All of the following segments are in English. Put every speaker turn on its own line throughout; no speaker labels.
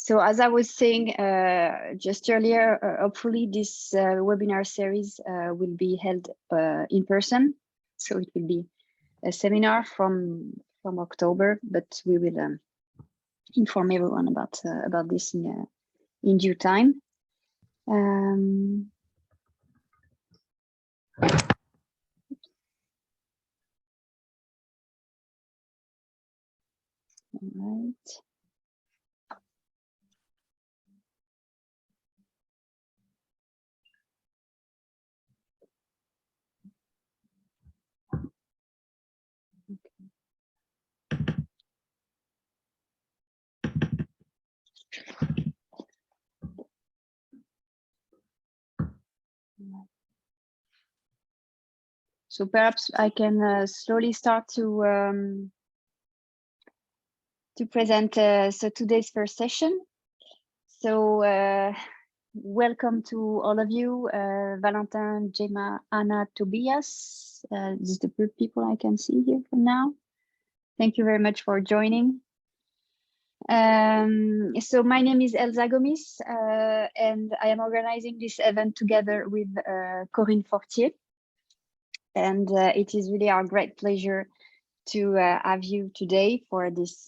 So as I was saying just earlier, hopefully this webinar series will be held in person. So it will be a seminar from October, but we will inform everyone about this in due time. All right. So perhaps I can slowly start to present so today's first session. So welcome to all of you, Valentin, Gemma, Anna, Tobias. This is the people I can see here from now. Thank you very much for joining. So my name is Elsa Gomis, and I am organizing this event together with Corinne Fortier. And it is really our great pleasure to have you today for this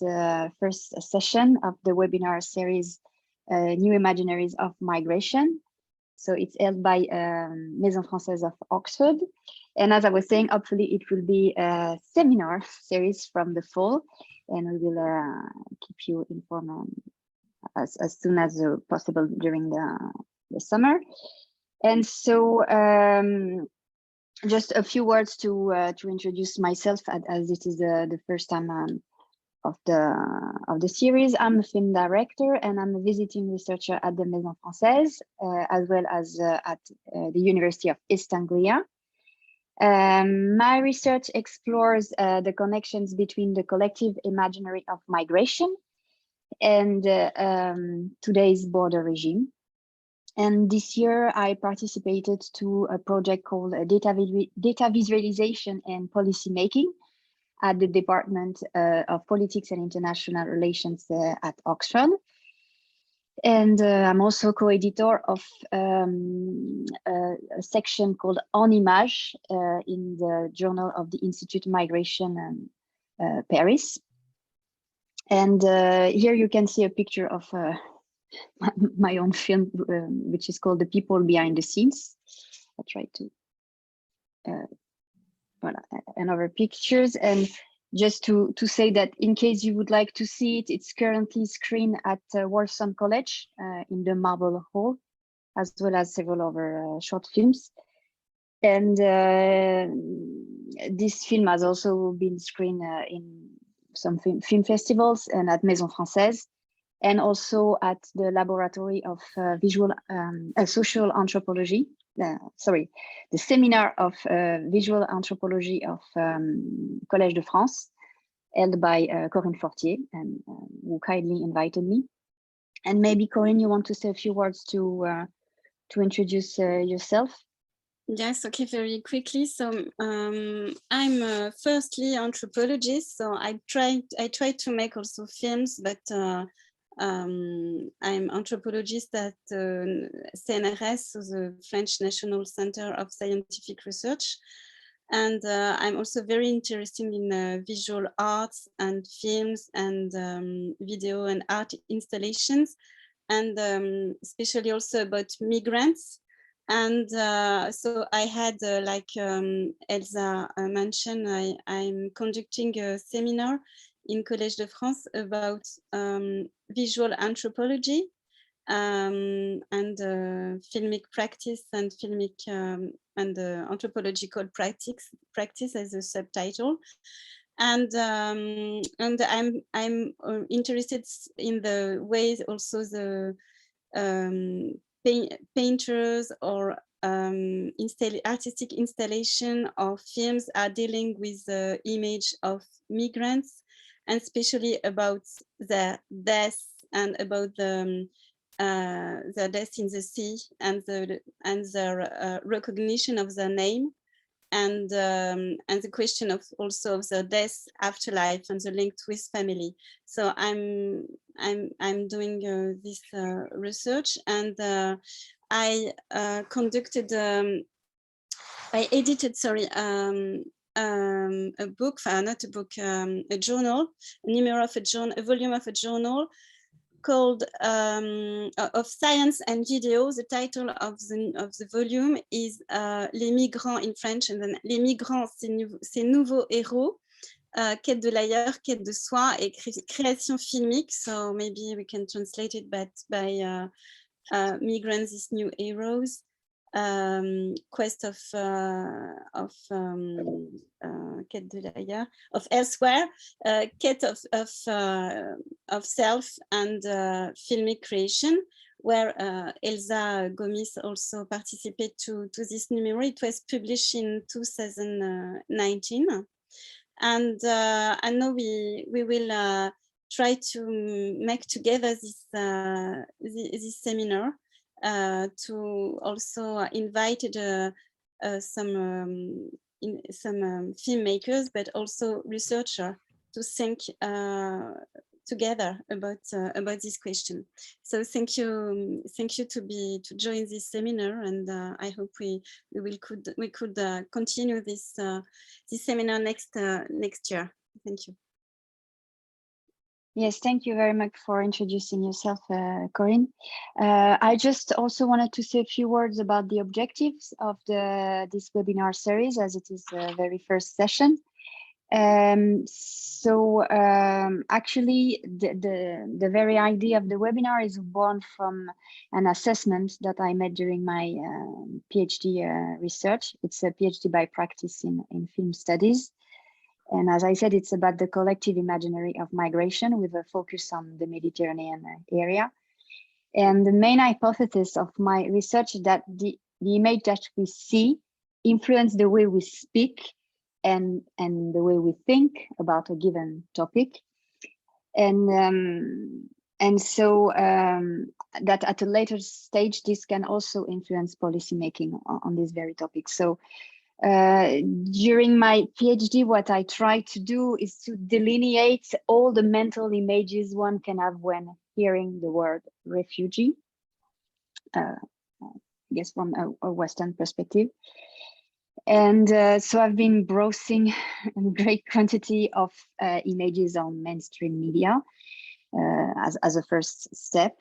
first session of the webinar series, New Imaginaries of Migration. So it's held by Maison Française of Oxford. And as I was saying, hopefully it will be a seminar series from the fall, and we will keep you informed as soon as possible during the summer. And so just a few words to introduce myself, as it is the first time of the series. I'm a film director and I'm a visiting researcher at the Maison Française, as well as at the University of East Anglia. My research explores the connections between the collective imaginary of migration and today's border regime. And this year I participated to a project called Data Visualization and Policy Making at the Department of Politics and International Relations at Oxford. And I'm also co-editor of a section called En Image in the Journal of the Institute of Migration Paris. And here you can see a picture of my own film, which is called The People Behind the Scenes. I try to, and other pictures. And just to say that in case you would like to see it, it's currently screened at Warsaw College in the Marble Hall, as well as several other short films. And this film has also been screened in some film festivals and at Maison Française, and also at the Laboratoire of Social Anthropology, the Seminar of Visual Anthropology of Collège de France, held by Corinne Fortier, and who kindly invited me. And maybe Corinne, you want to say a few words to introduce yourself?
Yes, okay, very quickly. So I'm firstly anthropologist, so I tried to make also films, but I'm anthropologist at CNRS, so the French National Center of Scientific Research. And I'm also very interested in visual arts and films and video and art installations, and especially also about migrants. And so I had, like Elsa mentioned, I'm conducting a seminar in Collège de France about visual anthropology and filmic practice and filmic and anthropological practice as a subtitle. And I'm interested in the ways also the painters or artistic installation or films are dealing with the image of migrants, and especially about their death and about their death in the sea and their recognition of their name. the question of also of the death, afterlife, and the link with family. So I'm doing this research, and I conducted I edited, sorry, a book, not a book, a journal, a volume of a journal called of Science and Video. The title of the volume is Les Migrants in French, and then Les Migrants, ces nouveaux héros, quête de l'ailleurs, quête de soi, et création filmique. So maybe we can translate it by migrants, these new heroes. Quest of quête de l'ailleurs, of elsewhere, quête of self, and filmic creation, where Elsa Gomis also participated to this numero. It was published in 2019, and now we will try to make together this seminar. To also invited some filmmakers, but also researchers, to think together about this question. So thank you to join this seminar, and I hope we could continue this seminar next year. Thank you.
Yes, thank you very much for introducing yourself, Corinne. I just also wanted to say a few words about the objectives of this webinar series, as it is the very first session. Actually, the very idea of the webinar is born from an assessment that I made during my PhD research. It's a PhD by practice in film studies. And as I said, it's about the collective imaginary of migration with a focus on the Mediterranean area. And the main hypothesis of my research is that the image that we see influence the way we speak and the way we think about a given topic. And so that at a later stage, this can also influence policymaking on this very topic. So during my PhD, what I try to do is to delineate all the mental images one can have when hearing the word refugee, I guess from a Western perspective. And so I've been browsing a great quantity of images on mainstream media as a first step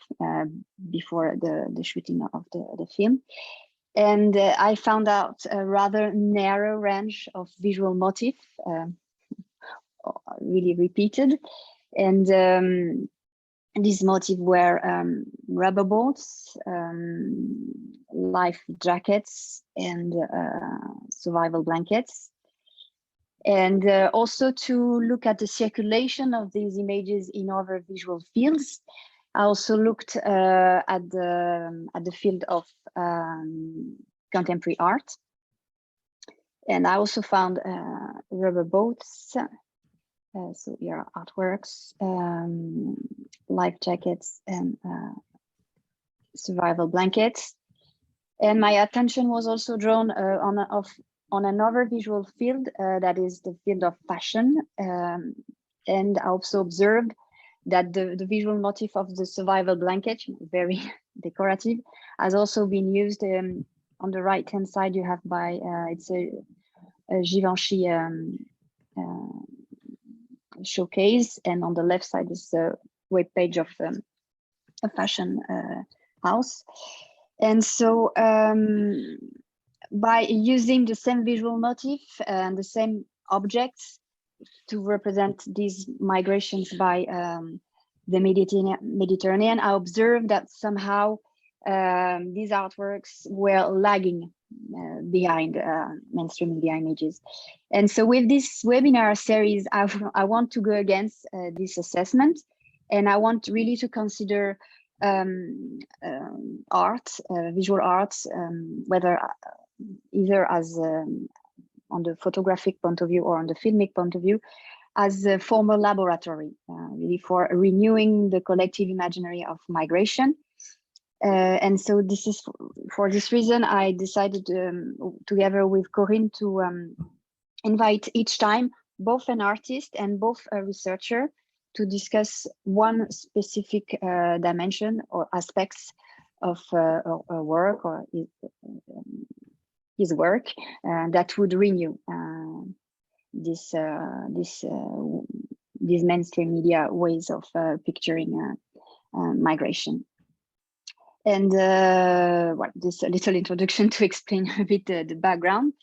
before the shooting of the film. And I found out a rather narrow range of visual motif, really repeated. And these motifs were rubber boats, life jackets, and survival blankets. And also to look at the circulation of these images in other visual fields. I also looked at the field of contemporary art, and I also found rubber boats. So here are artworks, life jackets, and survival blankets. And my attention was also drawn on another visual field that is the field of fashion, and I also observed that the visual motif of the survival blanket, very decorative, has also been used. On the right-hand side, you have it's a Givenchy showcase, and on the left side is the web page of a fashion house. And so by using the same visual motif and the same objects to represent these migrations by the Mediterranean, I observed that somehow these artworks were lagging behind mainstream media images. And so with this webinar series, I want to go against this assessment, and I want really to consider art, visual arts, whether either as on the photographic point of view or on the filmic point of view, as a former laboratory, really for renewing the collective imaginary of migration. And so this is for this reason I decided together with Corinne to invite each time both an artist and both a researcher to discuss one specific dimension or aspects of a work or his work that would renew these mainstream media ways of picturing migration. And well, this a little introduction to explain a bit the background.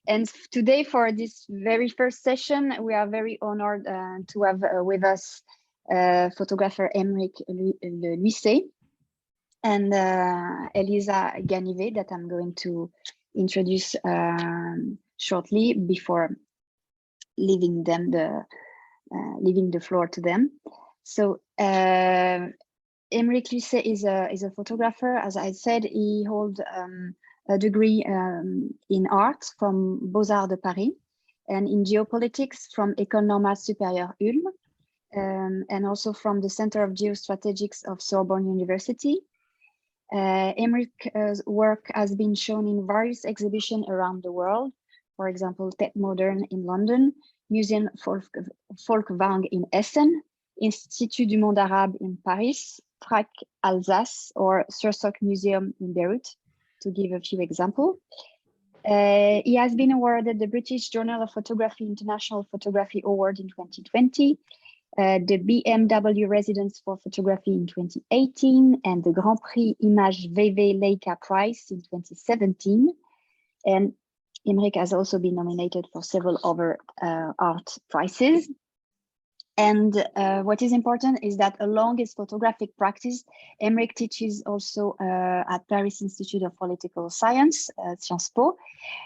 And today, for this very first session, we are very honored to have with us photographer Emeric Lhuisset and Elisa Ganivet, that I'm going to introduce shortly before leaving the floor to them. So Emeric Lhuisset is a photographer. As I said, he holds a degree in art from Beaux-Arts de Paris and in geopolitics from École Normale Supérieure Ulm and also from the Center of Geostrategics of Sorbonne University. Emeric's work has been shown in various exhibitions around the world. For example, Tête Moderne in London, Museum Folkwang in Essen, Institut du Monde Arabe in Paris, TRAC Alsace, or Sursock Museum in Beirut, to give a few examples. He has been awarded the British Journal of Photography International Photography Award in 2020, the BMW Residence for Photography in 2018, and the Grand Prix Image VV Leica Prize in 2017. And Emeric has also been nominated for several other art prizes. And what is important is that along his photographic practice, Emeric teaches also at Paris Institute of Political Science, Sciences Po,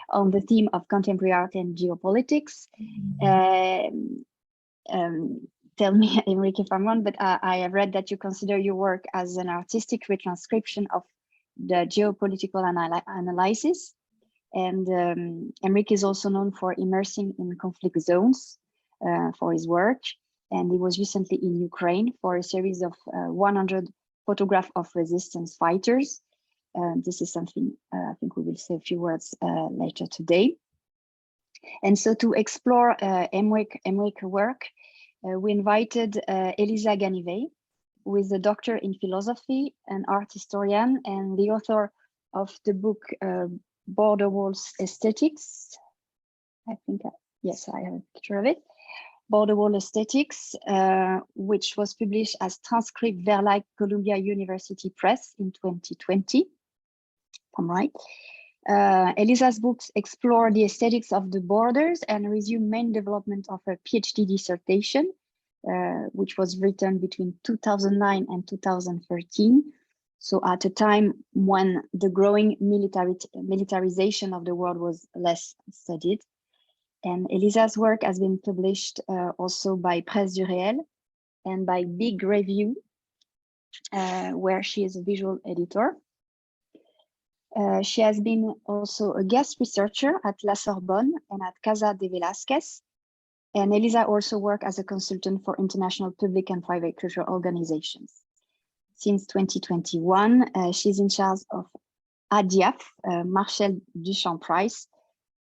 on the theme of contemporary art and geopolitics. Tell me, Emeric, if I'm wrong, but I have read that you consider your work as an artistic retranscription of the geopolitical analysis. And Emeric is also known for immersing in conflict zones for his work. And he was recently in Ukraine for a series of 100 photographs of resistance fighters. This is something I think we will say a few words later today. And so to explore Emeric's work, we invited Elisa Ganivet, who is a doctor in philosophy, an art historian, and the author of the book Border Walls Aesthetics. I think, yes, I have a picture of it. Border Wall Aesthetics, which was published as Transcript Verlag Columbia University Press in 2020. I'm right. Elisa's books explore the aesthetics of the borders and resume main development of her PhD dissertation, which was written between 2009 and 2013. So at a time when the growing militarization of the world was less studied. And Elisa's work has been published also by Presse du Réel and by Big Review, where she is a visual editor. She has been also a guest researcher at La Sorbonne and at Casa de Velázquez. And Elisa also worked as a consultant for international public and private cultural organizations. Since 2021, she's in charge of ADIAF, Marcel Duchamp Prize,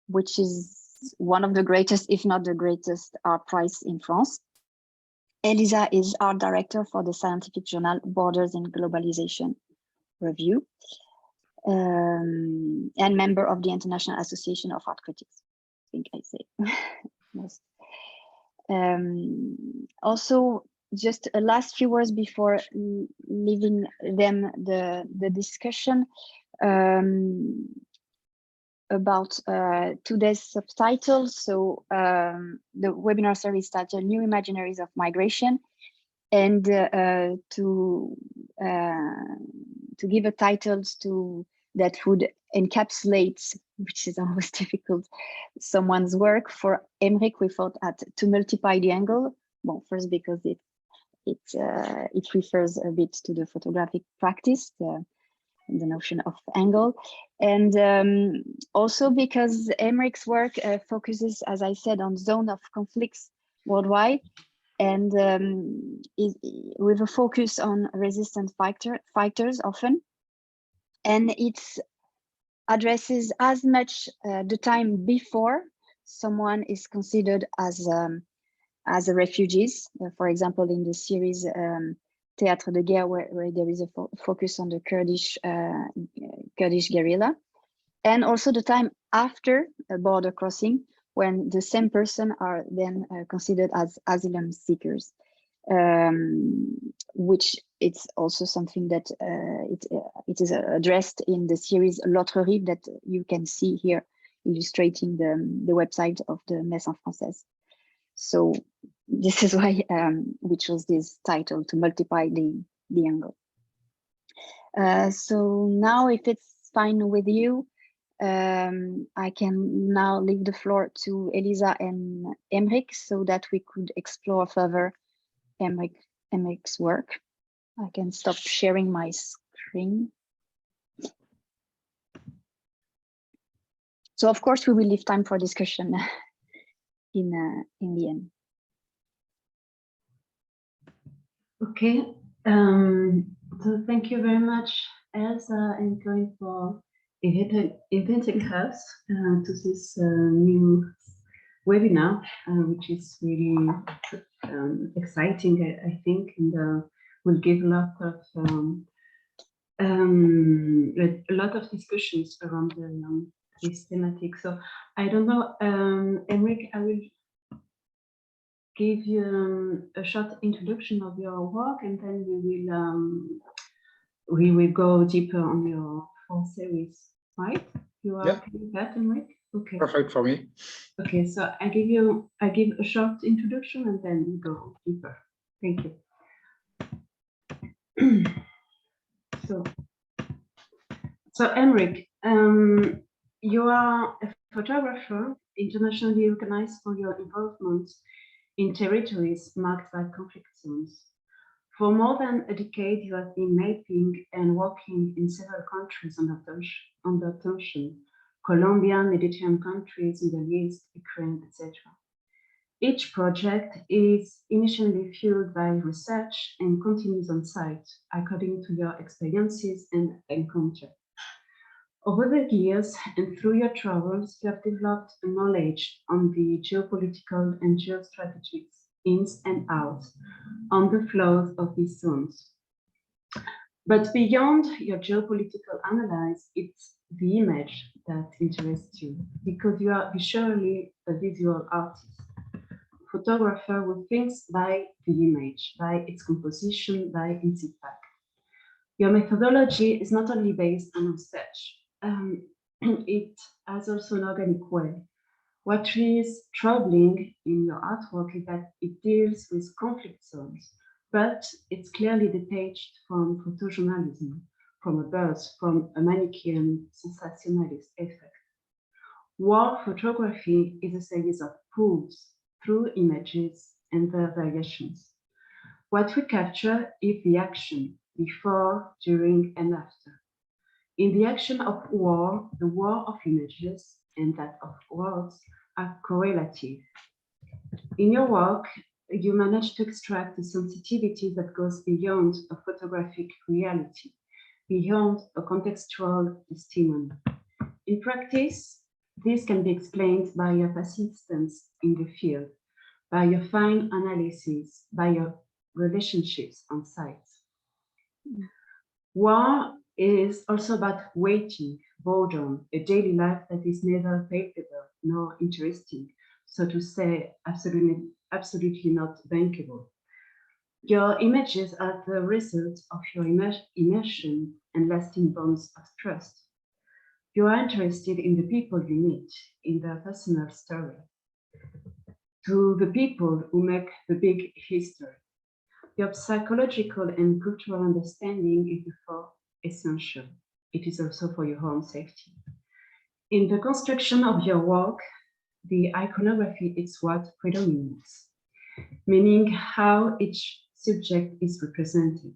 which is one of the greatest, if not the greatest, art prize in France. Elisa is art director for the scientific journal Borders in Globalization Review, and member of the International Association of Art Critics. I think I say most. Also, just a last few words before leaving them the discussion. About today's subtitles. So the webinar series titled New Imaginaries of Migration, and to give a titles to that would encapsulate, which is always difficult, someone's work. For Emeric, we thought to multiply the angle. Well, first because it refers a bit to the photographic practice, the notion of angle, and also because Emeric's work focuses, as I said, on zone of conflicts worldwide, and with a focus on resistance fighters often, and it addresses as much the time before someone is considered as a refugees. For example, in the series Théâtre de Guerre, where there is a focus on the Kurdish guerrilla, and also the time after a border crossing, when the same person are then considered as asylum seekers, which it's also something that it is addressed in the series L'autre Rive that you can see here, illustrating the website of the Messe en Française. So this is why we chose this title, to multiply the angle. So now, if it's fine with you, I can now leave the floor to Elisa and Emeric so that we could explore further Emeric's work. I can stop sharing my screen. So of course we will leave time for discussion in the end.
Okay, so thank you very much, Elsa and Corinne, for inviting us to this new webinar, which is really exciting, I think, and will give a lot of discussions around this thematic. So I don't know, Emeric, I will give you a short introduction of your work, and then we will go deeper on your whole series, right? You are okay with that, Emeric? Okay.
Perfect for me.
Okay, so I give a short introduction and then we go deeper. Thank you. So Emeric, you are a photographer internationally recognized for your involvement in territories marked by conflict zones. For more than a decade, you have been mapping and working in several countries under tension: Colombia, Mediterranean countries, Middle East, Ukraine, etc. Each project is initially fueled by research and continues on site according to your experiences and encounter. Over the years and through your travels, you have developed a knowledge on the geopolitical and geostrategic ins and outs on the flows of these zones. But beyond your geopolitical analysis, it's the image that interests you, because you are visually a visual artist, photographer who thinks by the image, by its composition, by its impact. Your methodology is not only based on research, it has also an organic way. What is troubling in your artwork is that it deals with conflict zones, but it's clearly detached from photojournalism, from a burst, from a Manichaean sensationalist effect. War photography is a series of proofs through images and their variations. What we capture is the action before, during, and after. In the action of war, the war of images and that of words are correlative. In your work, you manage to extract a sensitivity that goes beyond a photographic reality, beyond a contextual testimony. In practice, this can be explained by your persistence in the field, by your fine analysis, by your relationships on site. War is also about waiting, boredom, a daily life that is neither palpable nor interesting, so to say, absolutely not bankable. Your images are the result of your immersion and lasting bonds of trust. You are interested in the people you meet, in their personal story, to the people who make the big history. Your psychological and cultural understanding is therefore essential. It is also for your own safety. In the construction of your work, the iconography is what predominates, meaning how each subject is represented.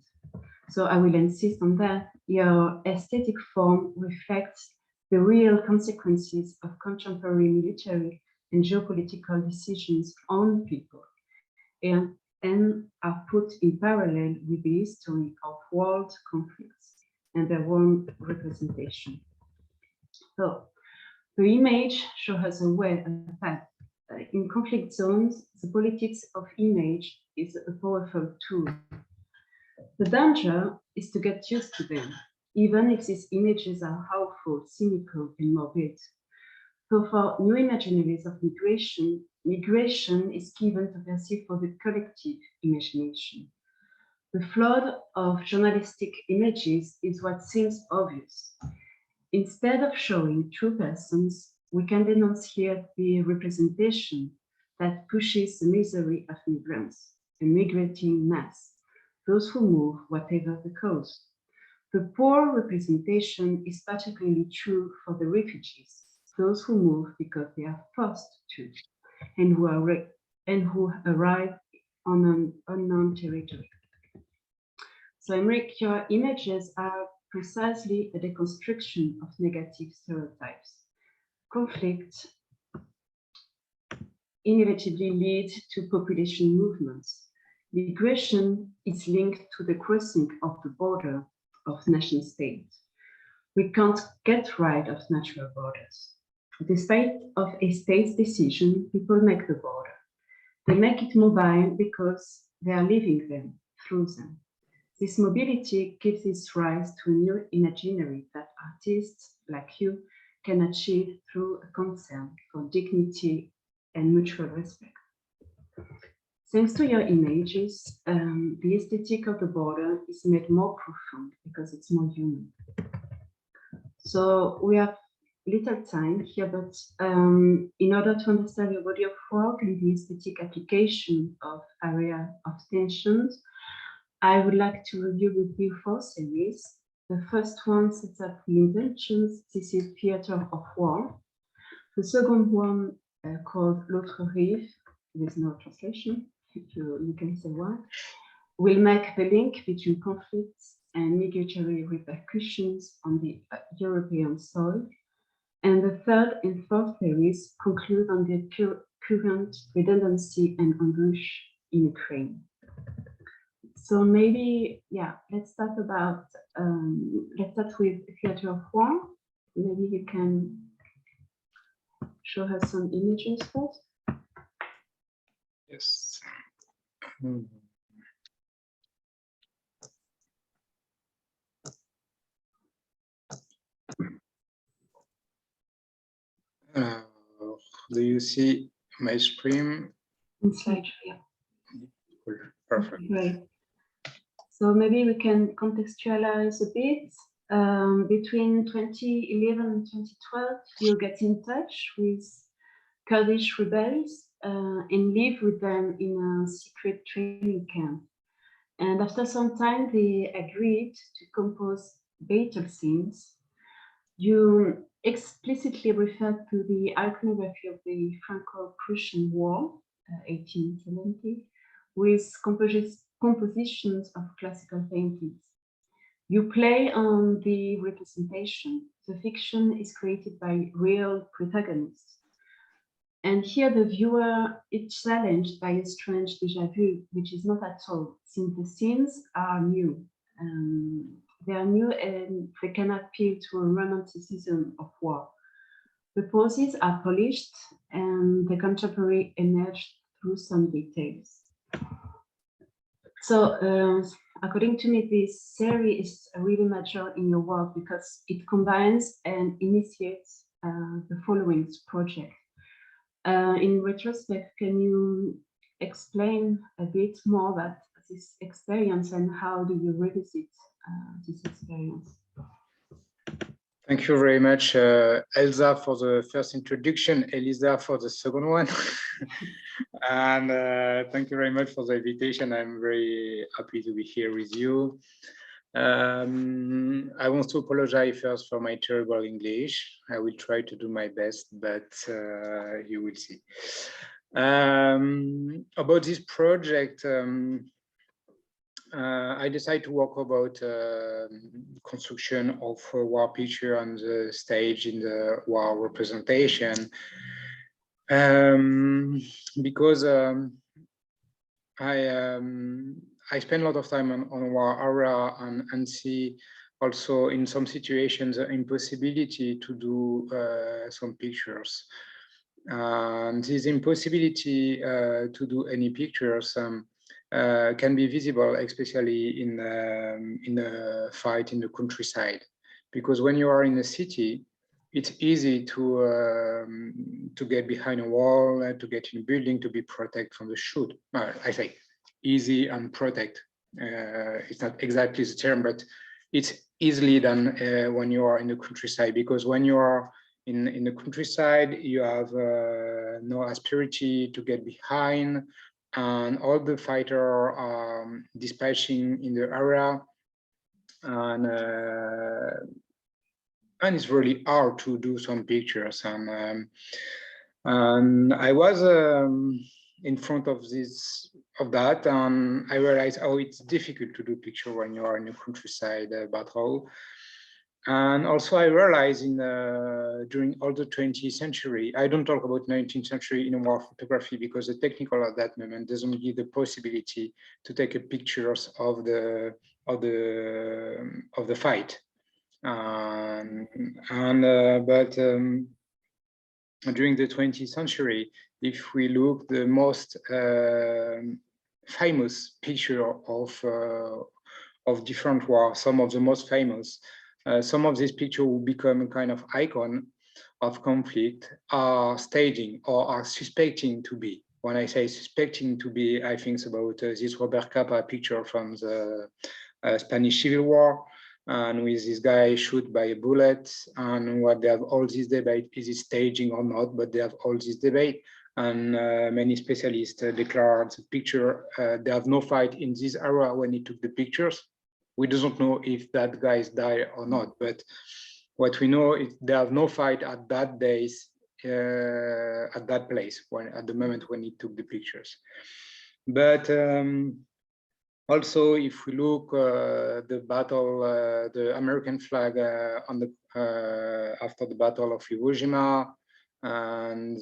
So I will insist on that. Your aesthetic form reflects the real consequences of contemporary military and geopolitical decisions on people, and are put in parallel with the history of world conflicts and their own representation. So the image shows us a way, a path. In conflict zones, the politics of image is a powerful tool. The danger is to get used to them, even if these images are harmful, cynical, and morbid. So for new imaginaries of migration, migration is given to perceive for the collective imagination. The flood of journalistic images is what seems obvious. Instead of showing true persons, we can denounce here the representation that pushes the misery of migrants, a migrating mass, those who move, whatever the cause. The poor representation is particularly true for the refugees, those who move because they are forced to, and who arrive on an unknown territory. So, Emeric, your images are precisely a deconstruction of negative stereotypes. Conflict inevitably leads to population movements. Migration is linked to the crossing of the border of nation states. We can't get rid of natural borders. Despite of a state's decision, people make the border. They make it mobile because they are living them, through them. This mobility gives its rise to a new imaginary that artists like you can achieve through a concern for dignity and mutual respect. Thanks to your images, the aesthetic of the border is made more profound because it's more human. So we have little time here, but in order to understand your body of work and the aesthetic application of area of tensions, I would like to review with you 4 series. The first one sets up the intentions. This is Theatre of War. The second one called L'autre Rive, with no translation, if you can say why, will make the link between conflicts and migratory repercussions on the European soil. And the third and fourth series conclude on the current redundancy and ambush in Ukraine. So maybe, yeah, let's start with Theatre of War. Maybe you can show us some images first.
Yes. Do you see my screen?
In slideshow, yeah.
Perfect.
Great. So maybe we can contextualize a bit. Between 2011 and 2012, you get in touch with Kurdish rebels and live with them in a secret training camp. And after some time, they agreed to compose battle scenes. You explicitly referred to the iconography of the Franco-Prussian War, 1870, with compositions of classical paintings. You play on the representation. The fiction is created by real protagonists. And here the viewer is challenged by a strange déjà vu, which is not at all, since the scenes are new. They are new and they can appeal to a romanticism of war. The poses are polished and the contemporary emerged through some details. So according to me, this series is really major in your work because it combines and initiates the following project. In retrospect, can you explain a bit more about this experience and how do you revisit this experience?
Thank you very much, Elsa, for the first introduction, Elisa for the second one. And thank you very much for the invitation. I'm very happy to be here with you. I want to apologize first for my terrible English. I will try to do my best, but you will see. About this project, I decided to work about construction of a war picture on the stage in the war representation, because I spend a lot of time on war area and see also in some situations the impossibility to do some pictures. And this impossibility to do any pictures can be visible, especially in a fight in the countryside, because when you are in a city, it's easy to get behind a wall, to get in a building, to be protected from the shoot. I say easy and protect. It's not exactly the term, but it's easily done when you are in the countryside, because when you are in the countryside, you have no asperity to get behind, and all the fighters are dispatching in the area, and it's really hard to do some pictures. And I was in front of that, and I realized, oh, it's difficult to do picture when you are in a countryside battle. And also I realized during all the 20th century, I don't talk about 19th century in war photography, because the technical at that moment doesn't give the possibility to take a pictures of the fight. But during the 20th century, if we look, the most famous picture of different wars, some of the most famous, some of these pictures will become a kind of icon of conflict, are staging or are suspecting to be. When I say suspecting to be, I think about this Robert Capa picture from the Spanish Civil War, and with this guy shot by a bullet, and what they have all this debate, is it staging or not, but they have all this debate, and many specialists declared the picture, they have no fight in this era when he took the pictures. We don't know if that guys died or not, but what we know is they have no fight at that days, at that place, at the moment when he took the pictures. But also, if we look the battle, the American flag on the after the Battle of Iwo Jima, and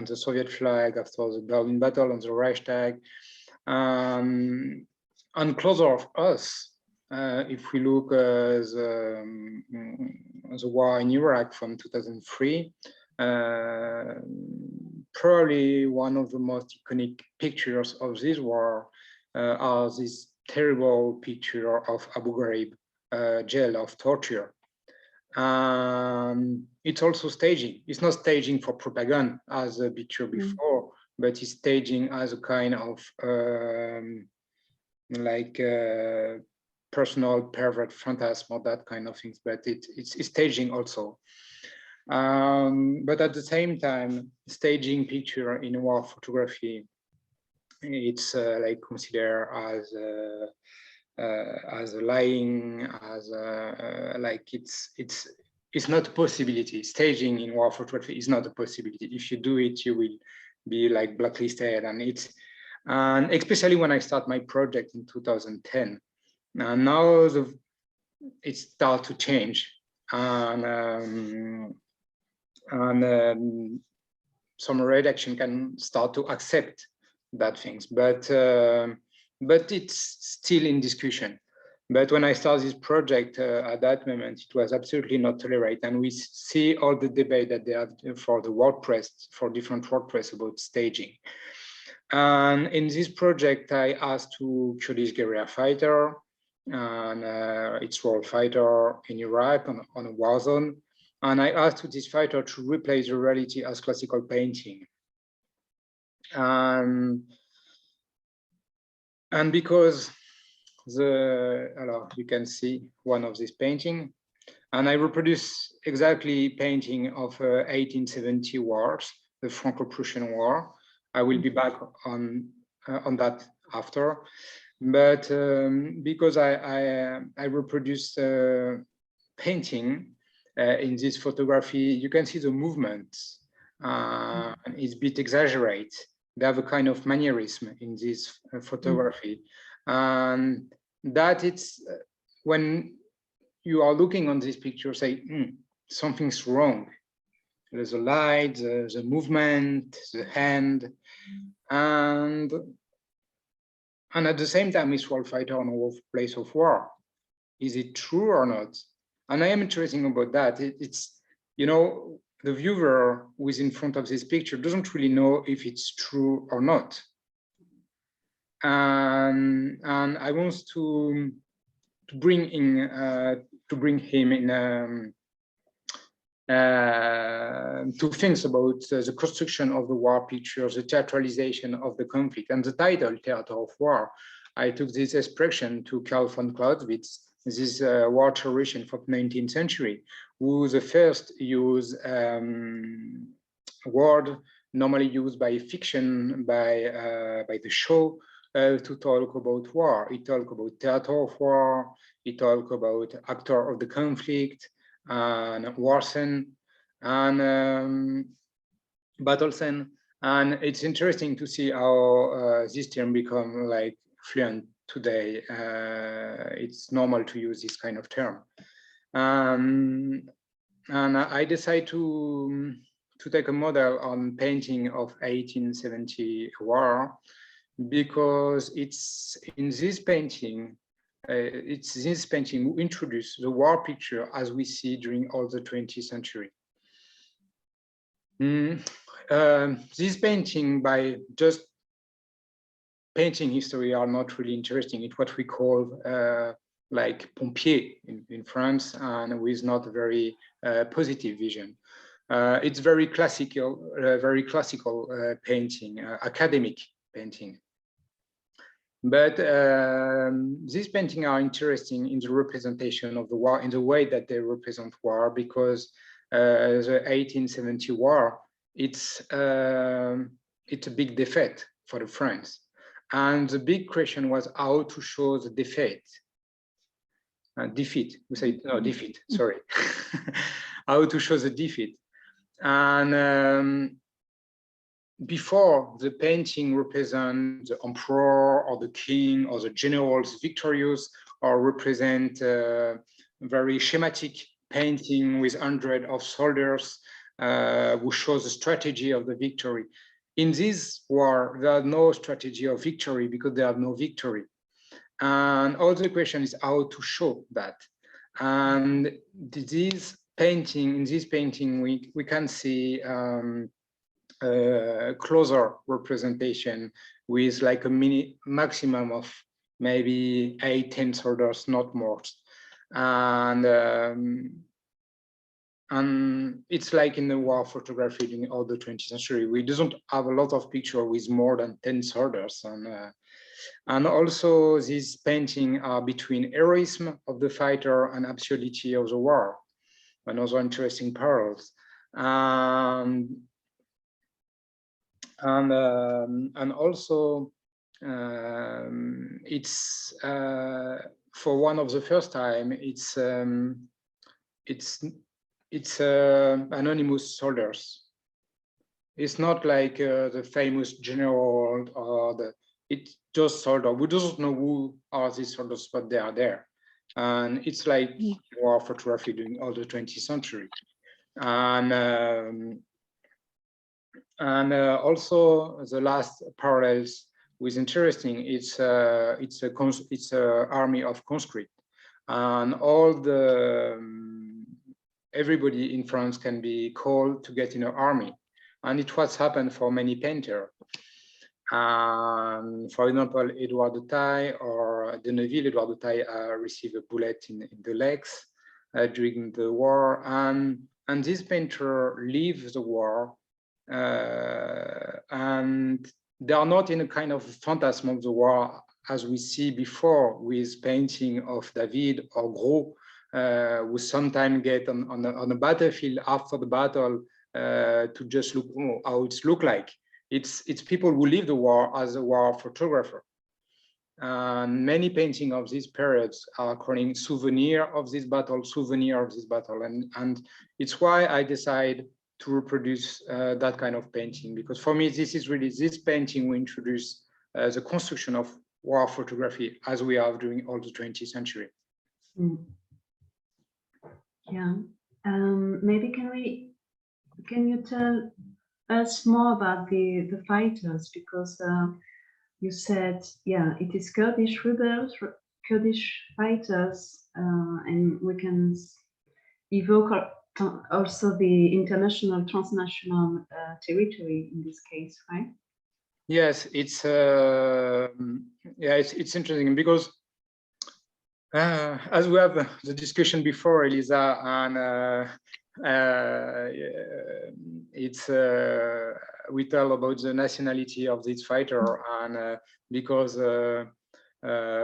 the Soviet flag after the Berlin Battle on the Reichstag, and closer of us, if we look the war in Iraq from 2003, probably one of the most iconic pictures of this war are this terrible picture of Abu Ghraib jail of torture. It's also staging. It's not staging for propaganda as the picture before, but it's staging as a kind of personal pervert phantasm or that kind of things, but it's staging also. But at the same time, staging picture in war photography, it's like considered as a lying, as like it's not a possibility. Staging in war photography is not a possibility. If you do it, you will be like blacklisted, and especially when I start my project in 2010. Now it starts to change, and some redaction can start to accept that things, but it's still in discussion. But when I started this project at that moment, it was absolutely not tolerated, and we see all the debate that they have for the WordPress, for different WordPress about staging. And in this project, I asked to Kurdish guerrilla fighter, and its role fighter in Iraq on a war zone. And I asked this fighter to replace the reality as classical painting. And because you can see one of this painting, and I reproduce exactly painting of 1870 wars, the Franco-Prussian War. I will be back on that after, but because I reproduce painting in this photography, you can see the movements. It's a bit exaggerate. They have a kind of mannerism in this photography, and that it's when you are looking on this picture, say something's wrong. There's a light, the movement, the hand, and at the same time, it's war fighter on a place of war. Is it true or not? And I am interested about that. It's, you know, the viewer who is in front of this picture doesn't really know if it's true or not. And I want to bring him in to think about the construction of the war picture, the theatralization of the conflict, and the title "Theater of War." I took this expression to Karl von Clausewitz, this war theoretician from the 19th century, who the first used word normally used by fiction, by the show, to talk about war. He talked about theater of war, he talked about actor of the conflict, and war scene, and battle scene. And it's interesting to see how this term become like fluent today. It's normal to use this kind of term. And I decided to take a model on painting of 1870 war, because it's in this painting, who introduced the war picture as we see during all the 20th century. This painting, by just painting history, are not really interesting. It's what we call like pompier in France, and with not a very positive vision. It's very classical painting, academic painting. But these paintings are interesting in the representation of the war, in the way that they represent war, because the 1870 war, it's a big defeat for the France. And the big question was how to show the defeat. Defeat, we say, no, defeat, sorry. How to show the defeat. And before, the painting represents the emperor or the king or the generals victorious, or represent very schematic painting with hundreds of soldiers who shows the strategy of the victory. In this war, there are no strategy of victory because there are no victory. And all the question is how to show that. And in this painting, we can see closer representation with like a maximum of maybe 8-10 soldiers, not more. And it's like in the war photography during all the 20th century, we don't have a lot of picture with more than 10 soldiers. And also these paintings are between heroism of the fighter and absurdity of the war. Another interesting parallels. And also it's for one of the first time, it's anonymous soldiers. It's not like the famous general or it's just soldiers. We don't know who are these soldiers, but they are there. And it's like war photography during all the 20th century. And also the last parallels was interesting. It's a army of conscript, and all the everybody in France can be called to get in an army, and it was happened for many painters. For example, Edouard de Taille or de Neuville. Edouard de Taille received a bullet in the legs during the war, and this painter leaves the war, and they are not in a kind of phantasm of the war as we see before with painting of David or Gros, who sometimes get on a battlefield after the battle to just look how it's look like. It's people who live the war as a war photographer. And many paintings of these periods are calling souvenir of this battle, and it's why I decided to reproduce that kind of painting, because for me this is really this painting we introduce the construction of war photography as we have during all the 20th century.
Yeah, maybe can you tell us more about the fighters, because you said, yeah, it is Kurdish Kurdish fighters, and we can evoke also the international, transnational territory in this case, right?
Yes, it's it's interesting because as we have the discussion before, Elisa, and it's we tell about the nationality of this fighter, and because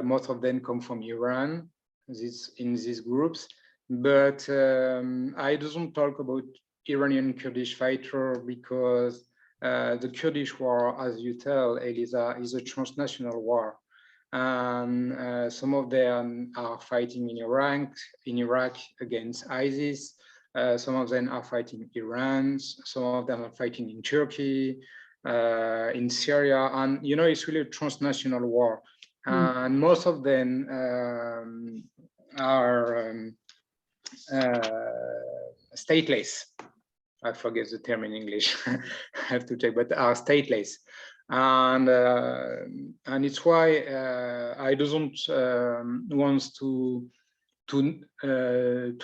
most of them come from Iran, in these groups, but I don't talk about Iranian Kurdish fighter because the Kurdish war, as you tell, Elisa, is a transnational war. And some of them are fighting in Iraq against ISIS. Some of them are fighting in Iran. Some of them are fighting in Turkey, in Syria. And, you know, it's really a transnational war. And most of them are stateless. I forget the term in English. I have to check, but are stateless. And it's why I don't want to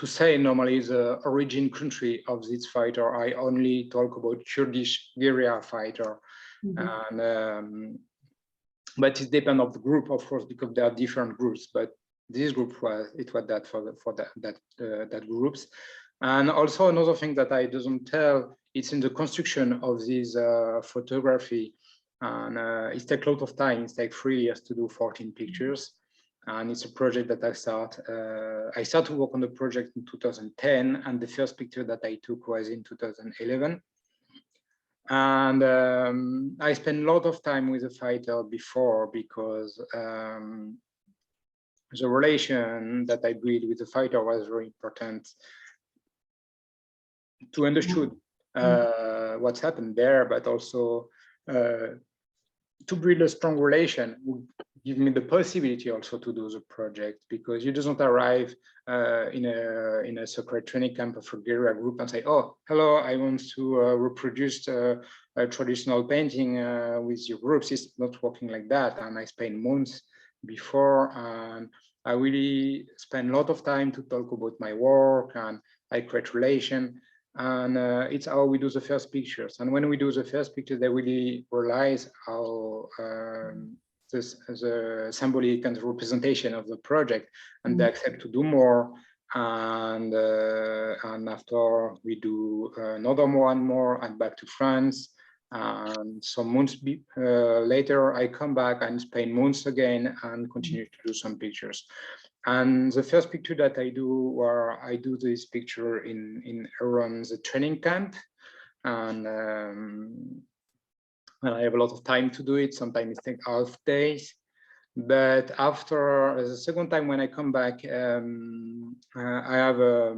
say normally the origin country of this fighter. I only talk about Kurdish guerrilla fighter, and but it depends on the group, of course, because there are different groups. But this group was that for that groups. And also another thing that I doesn't tell, it's in the construction of this photography. And it takes a lot of time. It takes 3 years to do 14 pictures. And it's a project that I started to work on the project in 2010. And the first picture that I took was in 2011. And I spent a lot of time with the fighter before because the relation that I built with the fighter was very important to understand what's happened there, but also to build a strong relation would give me the possibility also to do the project, because you doesn't arrive in a secret training camp of a guerrilla group and say, oh, hello, I want to reproduce a traditional painting with your groups. It's not working like that. And I spent months before, and I really spend a lot of time to talk about my work, and I create relation. And it's how we do the first pictures. And when we do the first picture, they really realize how the symbolic and the representation of the project, and they accept to do more. And after we do another more and back to France. And some months later, I come back and spend months again and continue to do some pictures. And the first picture that I do, where I do this picture in around the training camp, and I have a lot of time to do it. Sometimes it takes half days. But after the second time when I come back, I have a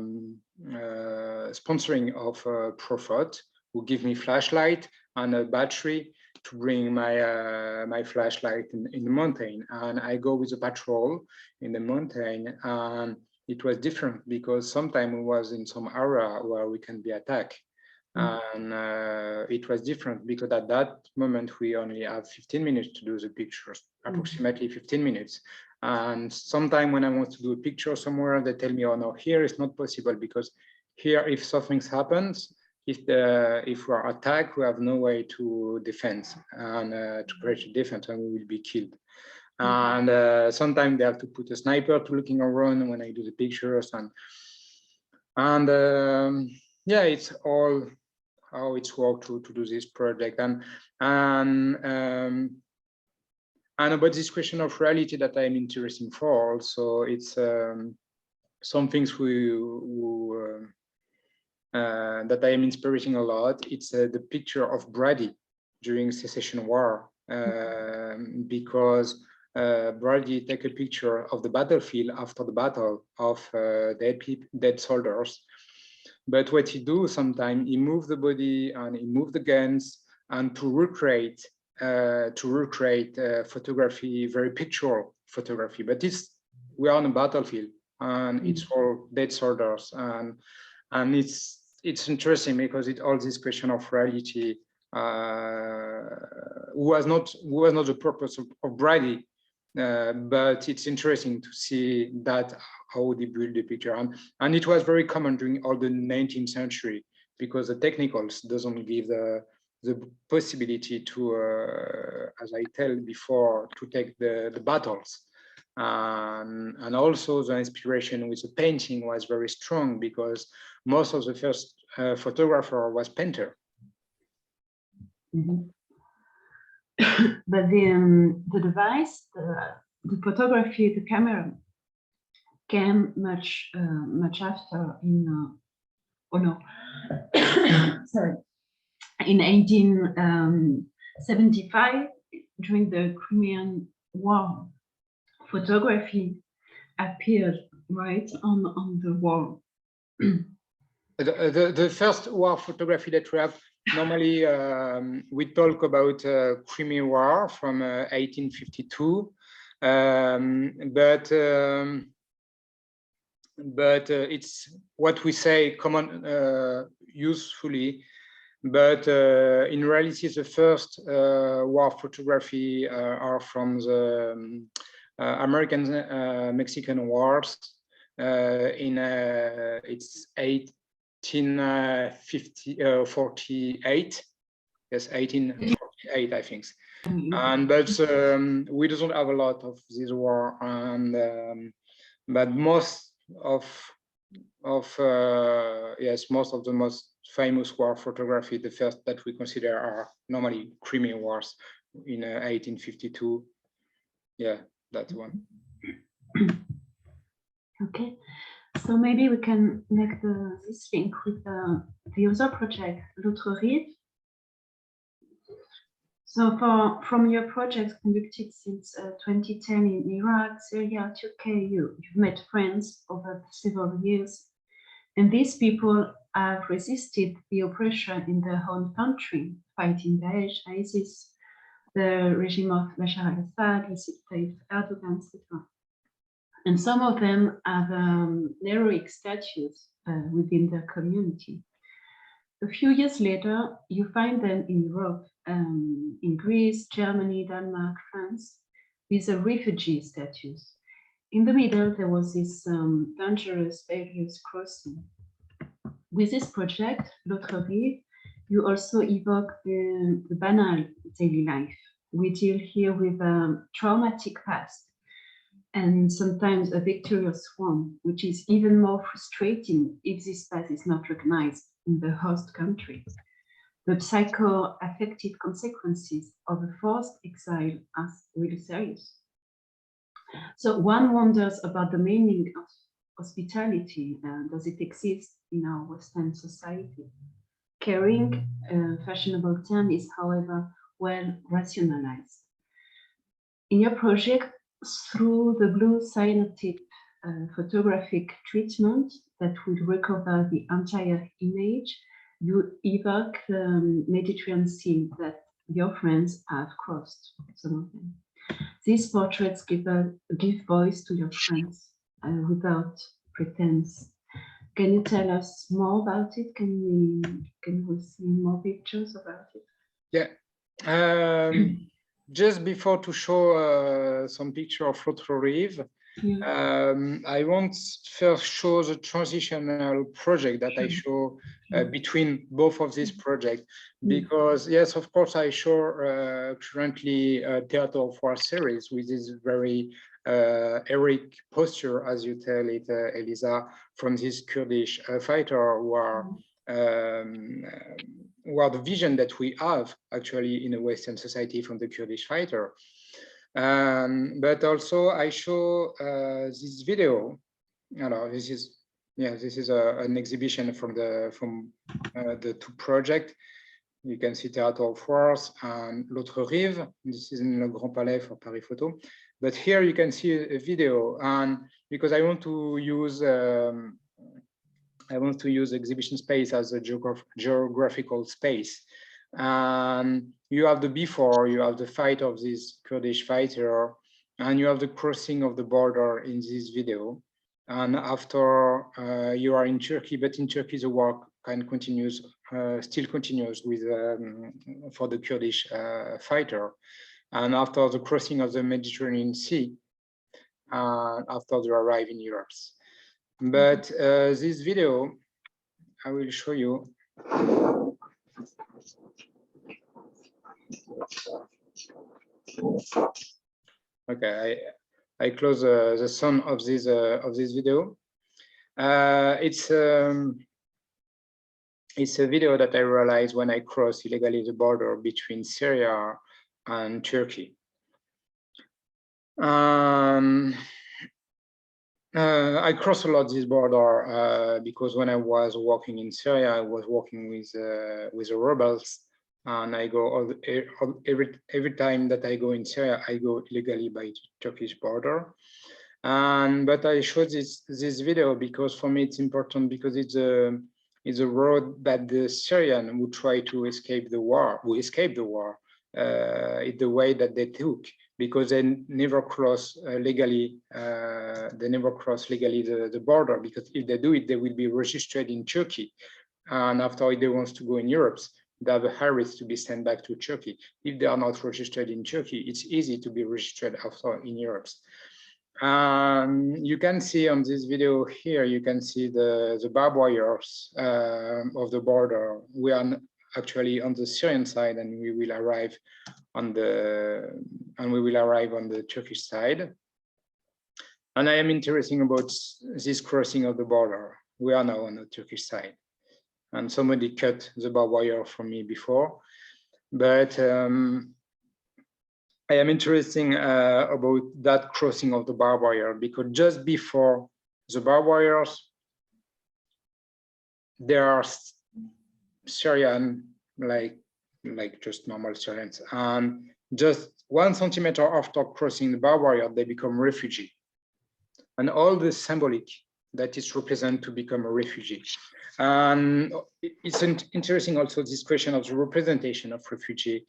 sponsoring of Profot, who give me flashlight and a battery to bring my my flashlight in the mountain. And I go with a patrol in the mountain, and it was different because sometimes we was in some area where we can be attacked. And it was different because at that moment we only have 15 minutes to do the pictures, approximately 15 minutes. And sometime when I want to do a picture somewhere, they tell me, oh no, here it's not possible, because here if something happens, if we are attacked, we have no way to defend and to create a defense, and we will be killed. And sometimes they have to put a sniper to looking around when I do the pictures, and yeah, it's all how it's worked to do this project. And about this question of reality that I'm interested in for also, it's some things that I am inspiring a lot. It's the picture of Brady during Secession War, because Brady take a picture of the battlefield after the battle of dead soldiers. But what he do sometimes, he move the body and he move the guns, and to recreate photography, very pictorial photography. But we are on a battlefield, and it's all dead soldiers, and it's interesting because it all this question of reality was not the purpose of Brady, but it's interesting to see that how they build the picture, and it was very common during all the 19th century because the technicals doesn't give the possibility to, as I tell before, to take the battles. And also the inspiration with the painting was very strong because most of the first photographer was painter.
Mm-hmm. But the device, the photography, the camera came much after in oh no sorry, in 1875 during the Crimean War. Photography appeared right on the wall.
The first war photography that we have, normally we talk about Crimean War from 1852, but it's what we say common usefully, but in reality the first war photography are from the American Mexican wars in it's 1848. Yes, 1848, I think. And but we don't have a lot of this war, and but most of yes, most of the most famous war photography, the first that we consider are normally Crimean Wars in 1852. Yeah, that one.
Okay, so maybe we can make this link with the other project, L'autre Rive. So from your projects conducted since 2010 in Iraq, Syria, Turkey, you've met friends over several years, and these people have resisted the oppression in their own country, fighting Daesh, ISIS, the regime of Bashar al-Assad, Recep Tayyip Erdogan, etc. And some of them have heroic statues within their community. A few years later, you find them in Europe, in Greece, Germany, Denmark, France, with the refugee statues. In the middle, there was this dangerous barriers crossing. With this project, L'autre Rive, you also evoke the banal daily life. We deal here with a traumatic past and sometimes a victorious one, which is even more frustrating if this past is not recognized in the host country. The psycho-affective consequences of a forced exile are really serious. So one wonders about the meaning of hospitality. Does it exist in our Western society? Caring, a fashionable term, is, however, well rationalized. In your project, through the blue cyanotype photographic treatment that will recover the entire image, you evoke the Mediterranean Sea that your friends have crossed, some of them. These portraits give voice to your friends without pretense. Can you tell us more about it? Can we see more pictures about it?
Yeah. Just before to show some picture of L'autre Rive, I want first show the transitional project that I show between both of these projects, because yes, of course, I show currently a Theatre of War series with this very heroic posture, as you tell it, Elisa, from this Kurdish fighter who are the vision that we have actually in a Western society from the Kurdish fighter. But also I show this video. This is an exhibition from the two projects. You can see Theatre of Wars and L'autre Rive. This is in Le Grand Palais for Paris Photo. But here you can see a video, and because I want to use exhibition space as a geographical space. You have the before, you have the fight of this Kurdish fighter, and you have the crossing of the border in this video. And after you are in Turkey, but in Turkey the war still continues with for the Kurdish fighter. and after the crossing of the Mediterranean Sea, after they arrive in Europe. But this video, I will show you. Okay, I close the sound of this video. It's a video that I realized when I crossed illegally the border between Syria and Turkey. I cross a lot this border because when I was working in Syria, I was working with the rebels, and I go every time that I go in Syria, I go illegally by the Turkish border. But I showed this video because for me it's important, because it's a road that the Syrian who try to escape the war, it's the way that they took, because they never cross legally. They never cross legally the border, because if they do it, they will be registered in Turkey, and after they want to go in Europe, they have a high risk to be sent back to Turkey. If they are not registered in Turkey, it's easy to be registered after in Europe. You can see on this video here, you can see the barbed wires of the border. We are actually on the Syrian side, and we will arrive on the Turkish side. And I am interested about this crossing of the border. We are now on the Turkish side, and somebody cut the barbed wire from me before, but I am interested about that crossing of the barbed wire, because just before the barbed wires, there are Syrian, like just normal Syrians, and just 1 centimeter after crossing the barbed wire, they become refugee, and all the symbolic that is represent to become a refugee. And it's interesting also this question of the representation of refugee.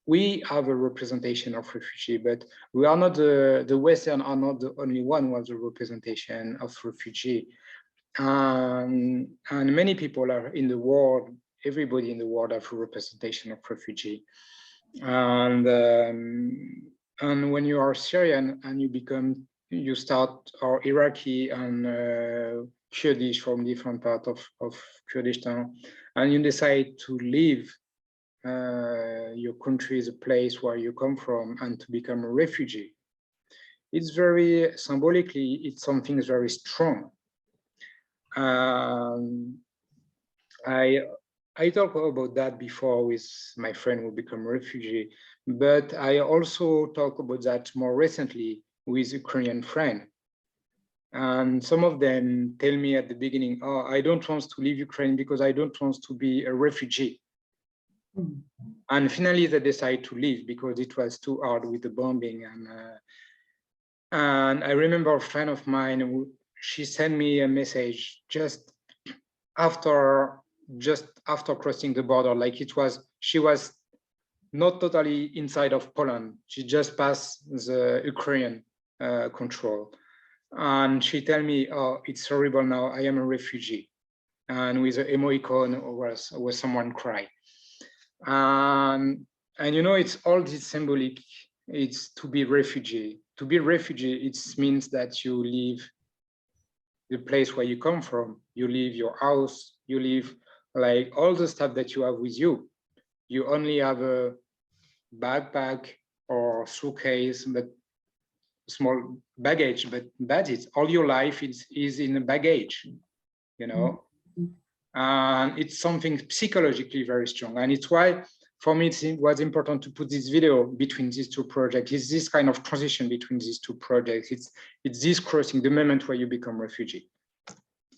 We have a representation of refugee, but we are not the Western are not the only one who has a representation of refugee. And many people are in the world, everybody in the world have a representation of refugee. And when you are Syrian and you start or Iraqi and Kurdish from different parts of Kurdistan, and you decide to leave your country, the place where you come from, and to become a refugee, it's very symbolically, it's something very strong. I talked about that before with my friend who became a refugee, but I also talk about that more recently with Ukrainian friend. And some of them tell me at the beginning, oh, I don't want to leave Ukraine because I don't want to be a refugee. And finally they decide to leave because it was too hard with the bombing. And I remember a friend of mine, she sent me a message just after crossing the border, like she was not totally inside of Poland. She just passed the Ukrainian control. And she told me, oh, it's horrible now, I am a refugee. And with an emoticon where someone cried. And you know, it's all this symbolic, it's to be refugee. To be refugee, it means that you leave the place where you come from, you leave your house, you leave like all the stuff that you have with you. You only have a backpack or suitcase, but small baggage, but that's it. All your life is in a baggage, you know. And it's something psychologically very strong. And it's why, for me, it was important to put this video between these two projects. It's this kind of transition between these two projects. It's this crossing, the moment where you become refugee.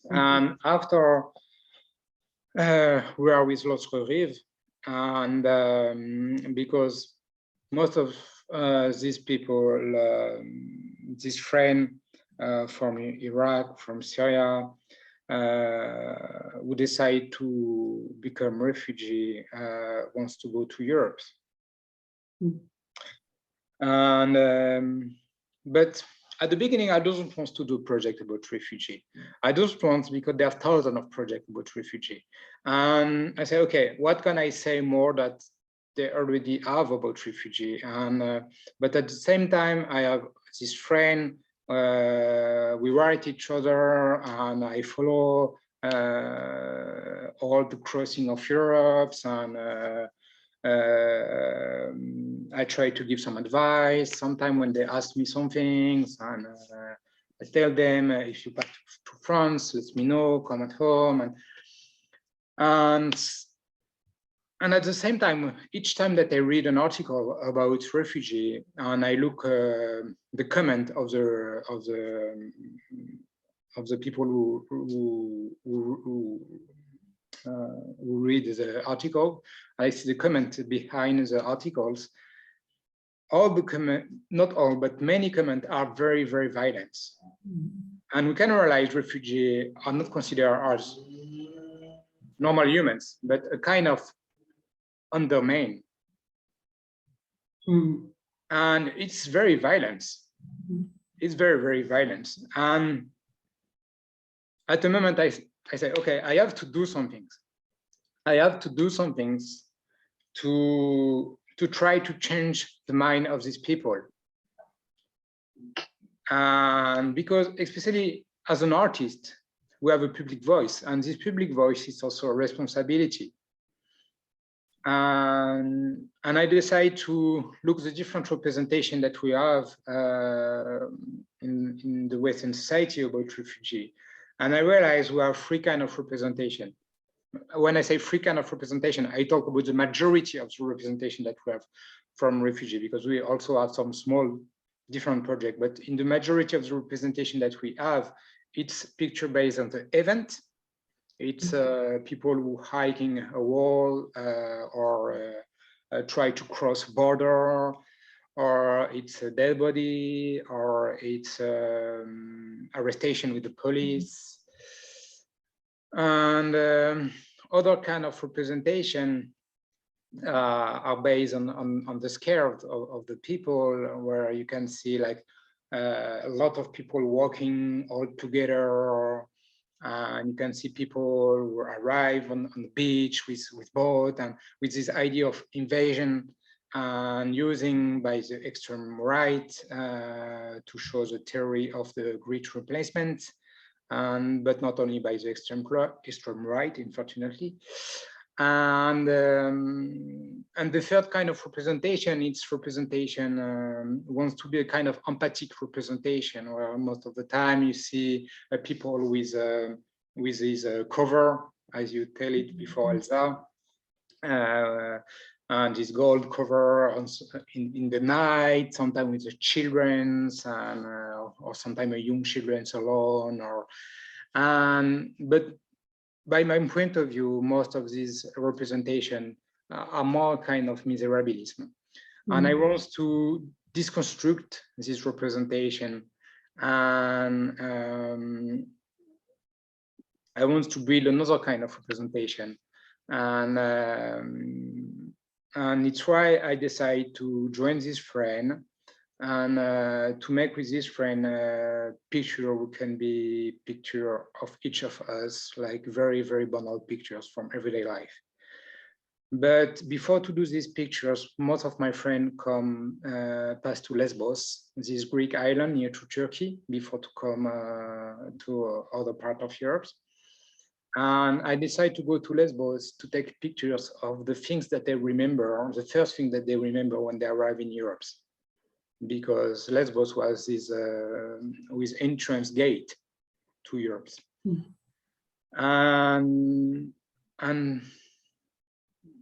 And after we are with l'autre Rive, and because most of these people, this friend from Iraq, from Syria, who decide to become refugee, wants to go to Europe. And but at the beginning, I don't want to do a project about refugee. I just want, because there are thousands of projects about refugee. And I say, okay, what can I say more that they already have about refugee. And but at the same time, I have this friend. We write each other, and I follow all the crossing of Europe, and I try to give some advice. Sometimes when they ask me some things, and I tell them, if you back to France, let me know, come at home. And at the same time, each time that I read an article about refugee, and I look the comment of the people who read the article, I see the comment behind the articles. All the comment, not all, but many comments are very, very violent. And we can realize refugees are not considered as normal humans, but a kind of undermine. And it's very violent. It's very, very violent. And at the moment I say, okay, I have to do some things. I have to do some things to try to change the mind of these people. And because especially as an artist, we have a public voice, and this public voice is also a responsibility. And I decide to look at the different representation that we have in the Western society about refugee. And I realize we have three kinds of representation. When I say three kinds of representation, I talk about the majority of the representation that we have from refugee, because we also have some small different projects. But in the majority of the representation that we have, it's picture based on the event. It's people who hiking a wall or try to cross border, or it's a dead body, or it's arrestation with the police. And other kind of representation are based on the scare of the people, where you can see like a lot of people walking all together. And you can see people who arrive on the beach with boat, and with this idea of invasion and using by the extreme right to show the theory of the great replacement, but not only by the extreme right, unfortunately. And the third kind of representation, its representation wants to be a kind of empathic representation, where most of the time you see people with this cover, as you tell it before, Elsa, and this gold cover in the night, sometimes with the children, and or sometimes a young children alone, but by my point of view, most of these representation are more kind of miserabilism. And I want to deconstruct this representation, and I want to build another kind of representation. And it's why I decided to join this friend, and to make with this friend a picture who can be picture of each of us, like very, very banal pictures from everyday life. But before to do these pictures, most of my friends come pass to Lesbos, this Greek island near to Turkey, before to come to other part of Europe. And I decided to go to Lesbos to take pictures of the things that they remember, the first thing that they remember when they arrive in Europe. Because Lesbos was this with entrance gate to Europe. And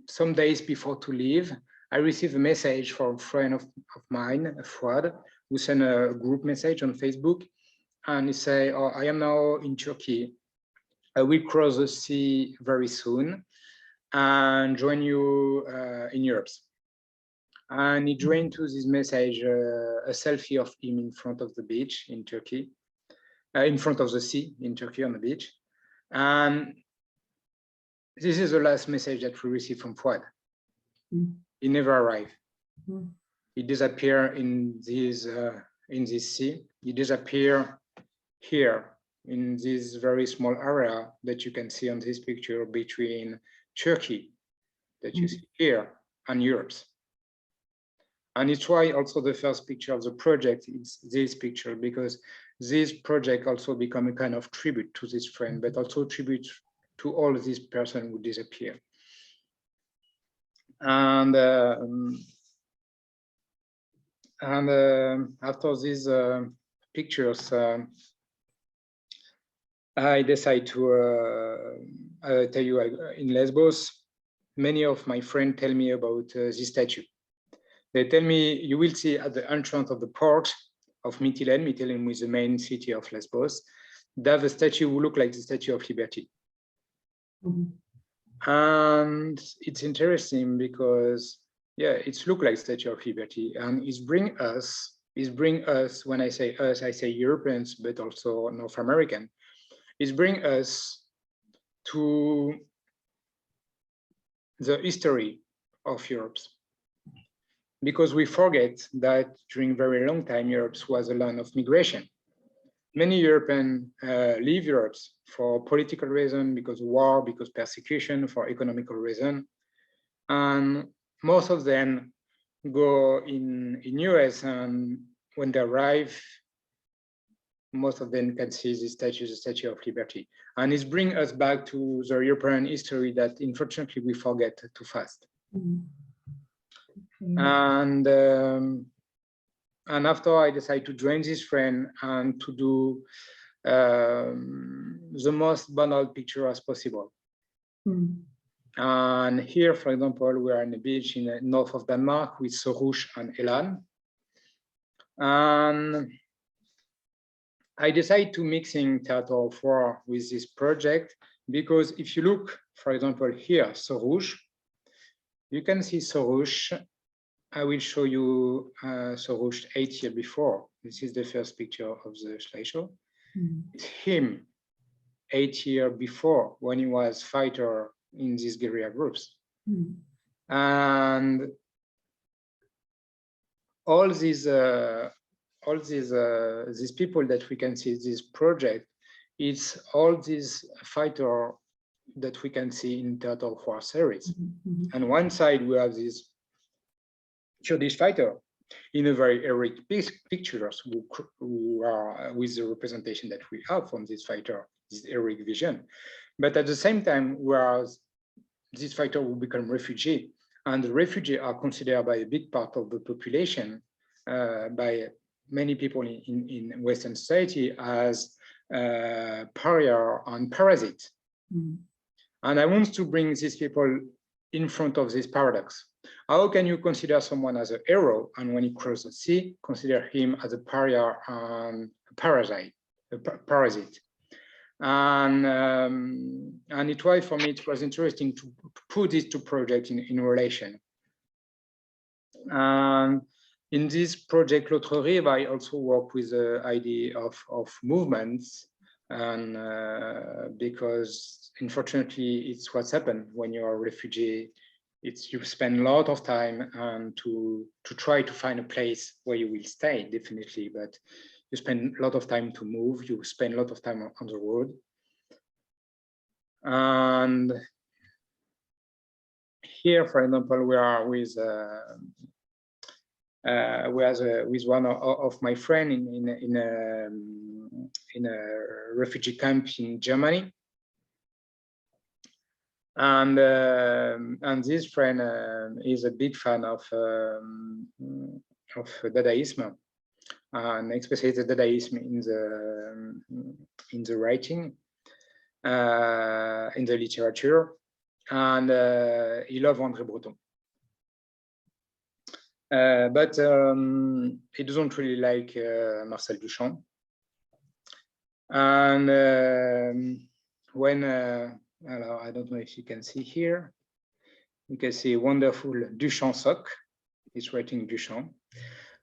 some days before to leave, I received a message from a friend of mine, Fuad, who sent a group message on Facebook, and he said, "Oh, I am now in Turkey. I will cross the sea very soon and join you in Europe." And he joined to this message a selfie of him in front of the beach in Turkey, in front of the sea in Turkey on the beach. And this is the last message that we received from Fuad. He never arrived. He disappeared in this sea. He disappeared here in this very small area that you can see on this picture between Turkey that you see here and Europe's. And it's why also the first picture of the project is this picture, because this project also become a kind of tribute to this friend, but also tribute to all of these persons who disappear. And after these pictures, I decide to tell you in Lesbos, many of my friends tell me about this statue. They tell me, you will see at the entrance of the port of Mytilene, Mytilene is the main city of Lesbos, they have a statue who look like the Statue of Liberty. Mm-hmm. And it's interesting because, yeah, it's look like Statue of Liberty, and it's bring us, when I say us, I say Europeans, but also North American, it's bring us to the history of Europe. Because we forget that during a very long time, Europe was a land of migration. Many Europeans leave Europe for political reason, because of war, because persecution, for economical reason. And most of them go in US, and when they arrive, most of them can see the Statue of Liberty. And it's bring us back to the European history that unfortunately we forget too fast. Mm-hmm. And after I decided to join this friend and to do the most banal picture as possible. Mm. And here, for example, we are on a beach in the north of Denmark with Sorouche and Elan. And I decided to mixing theater of war with this project, because if you look, for example, here, Sorouche, you can see Sorouche. I will show you Sorouche 8 years before. This is the first picture of the slideshow. Mm. It's him 8 years before, when he was fighter in these guerrilla groups. Mm. And all these people that we can see this project, it's all these fighter that we can see in theater of war series. Mm-hmm. And one side we have this Kurdish fighter in a very heroic pictures who are with the representation that we have from this fighter, this heroic vision. But at the same time, whereas this fighter will become refugee, and the refugees are considered by a big part of the population, by many people in Western society as pariah and parasite. Mm. And I want to bring these people in front of this paradox. How can you consider someone as a hero, and when he crosses the sea, consider him as a pariah and a parasite? And it was, for me, it was interesting to put these two projects in relation. In this project, L'autre Rive, I also work with the idea of movements, and because unfortunately, it's what's happened when you're a refugee. You spend a lot of time to try to find a place where you will stay, definitely, but you spend a lot of time to move, you spend a lot of time on the road. And here, for example, we are with one of my friends in a refugee camp in Germany. And this friend is a big fan of Dadaism, and especially the Dadaism in the writing, in the literature, and he loves André Breton. But he doesn't really like Marcel Duchamp. And when I don't know if you can see here, you can see a wonderful Duchamp sock. He's writing Duchamp.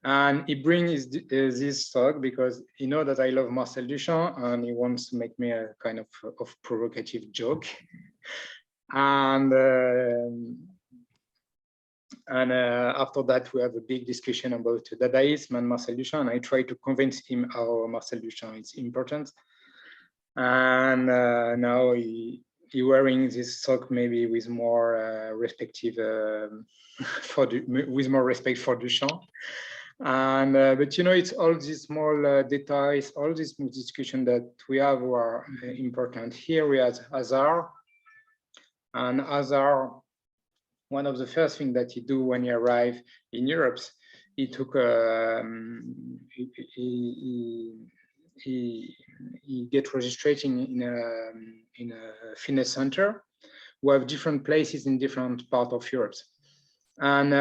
And he brings this sock because he knows that I love Marcel Duchamp, and he wants to make me a kind of provocative joke. And after that, we have a big discussion about Dadaism and Marcel Duchamp, and I try to convince him how Marcel Duchamp is important. And now he wearing this sock maybe with more respective with more respect for Duchamp. And but you know, it's all these small details, all this discussion that we have who are important. Here we have Hazard, and Hazard, one of the first things that he do when he arrived in Europe, he took he get registration in a fitness center. We have different places in different parts of Europe, and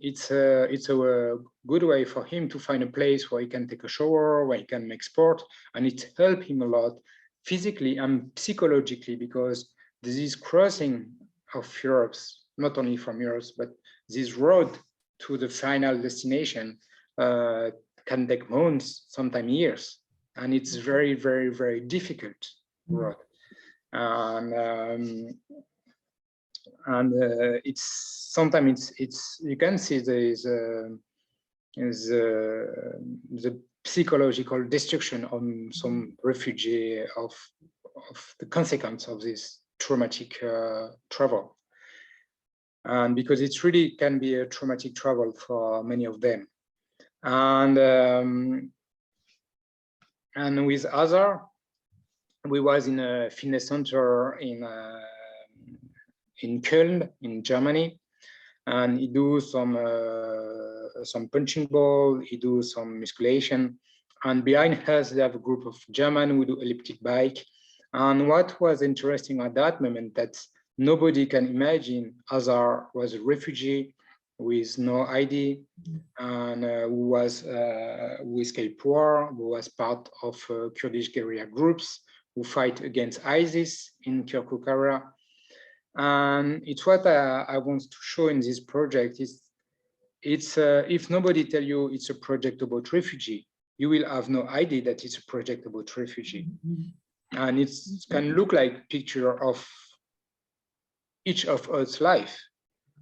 it's a good way for him to find a place where he can take a shower, where he can make sport, and it helped him a lot physically and psychologically, because this crossing of Europe, not only from Europe, but this road to the final destination can take months, sometimes years, and it's very, very, very difficult road. And it's sometimes it's you can see there is the psychological destruction on some refugee of the consequence of this traumatic travel, and because it really can be a traumatic travel for many of them. And with other, we was in a fitness center in Köln, in Germany, and he do some punching ball, he do some musculation, and behind us they have a group of German who do elliptic bike. And what was interesting at that moment, that nobody can imagine Hazard was a refugee with no ID, and who escaped war, who was part of Kurdish guerrilla groups who fight against ISIS in Kirkuk area. And it's what I want to show in this project. It's if nobody tell you it's a project about refugee, you will have no idea that it's a project about refugee. And it can look like picture of each of us life.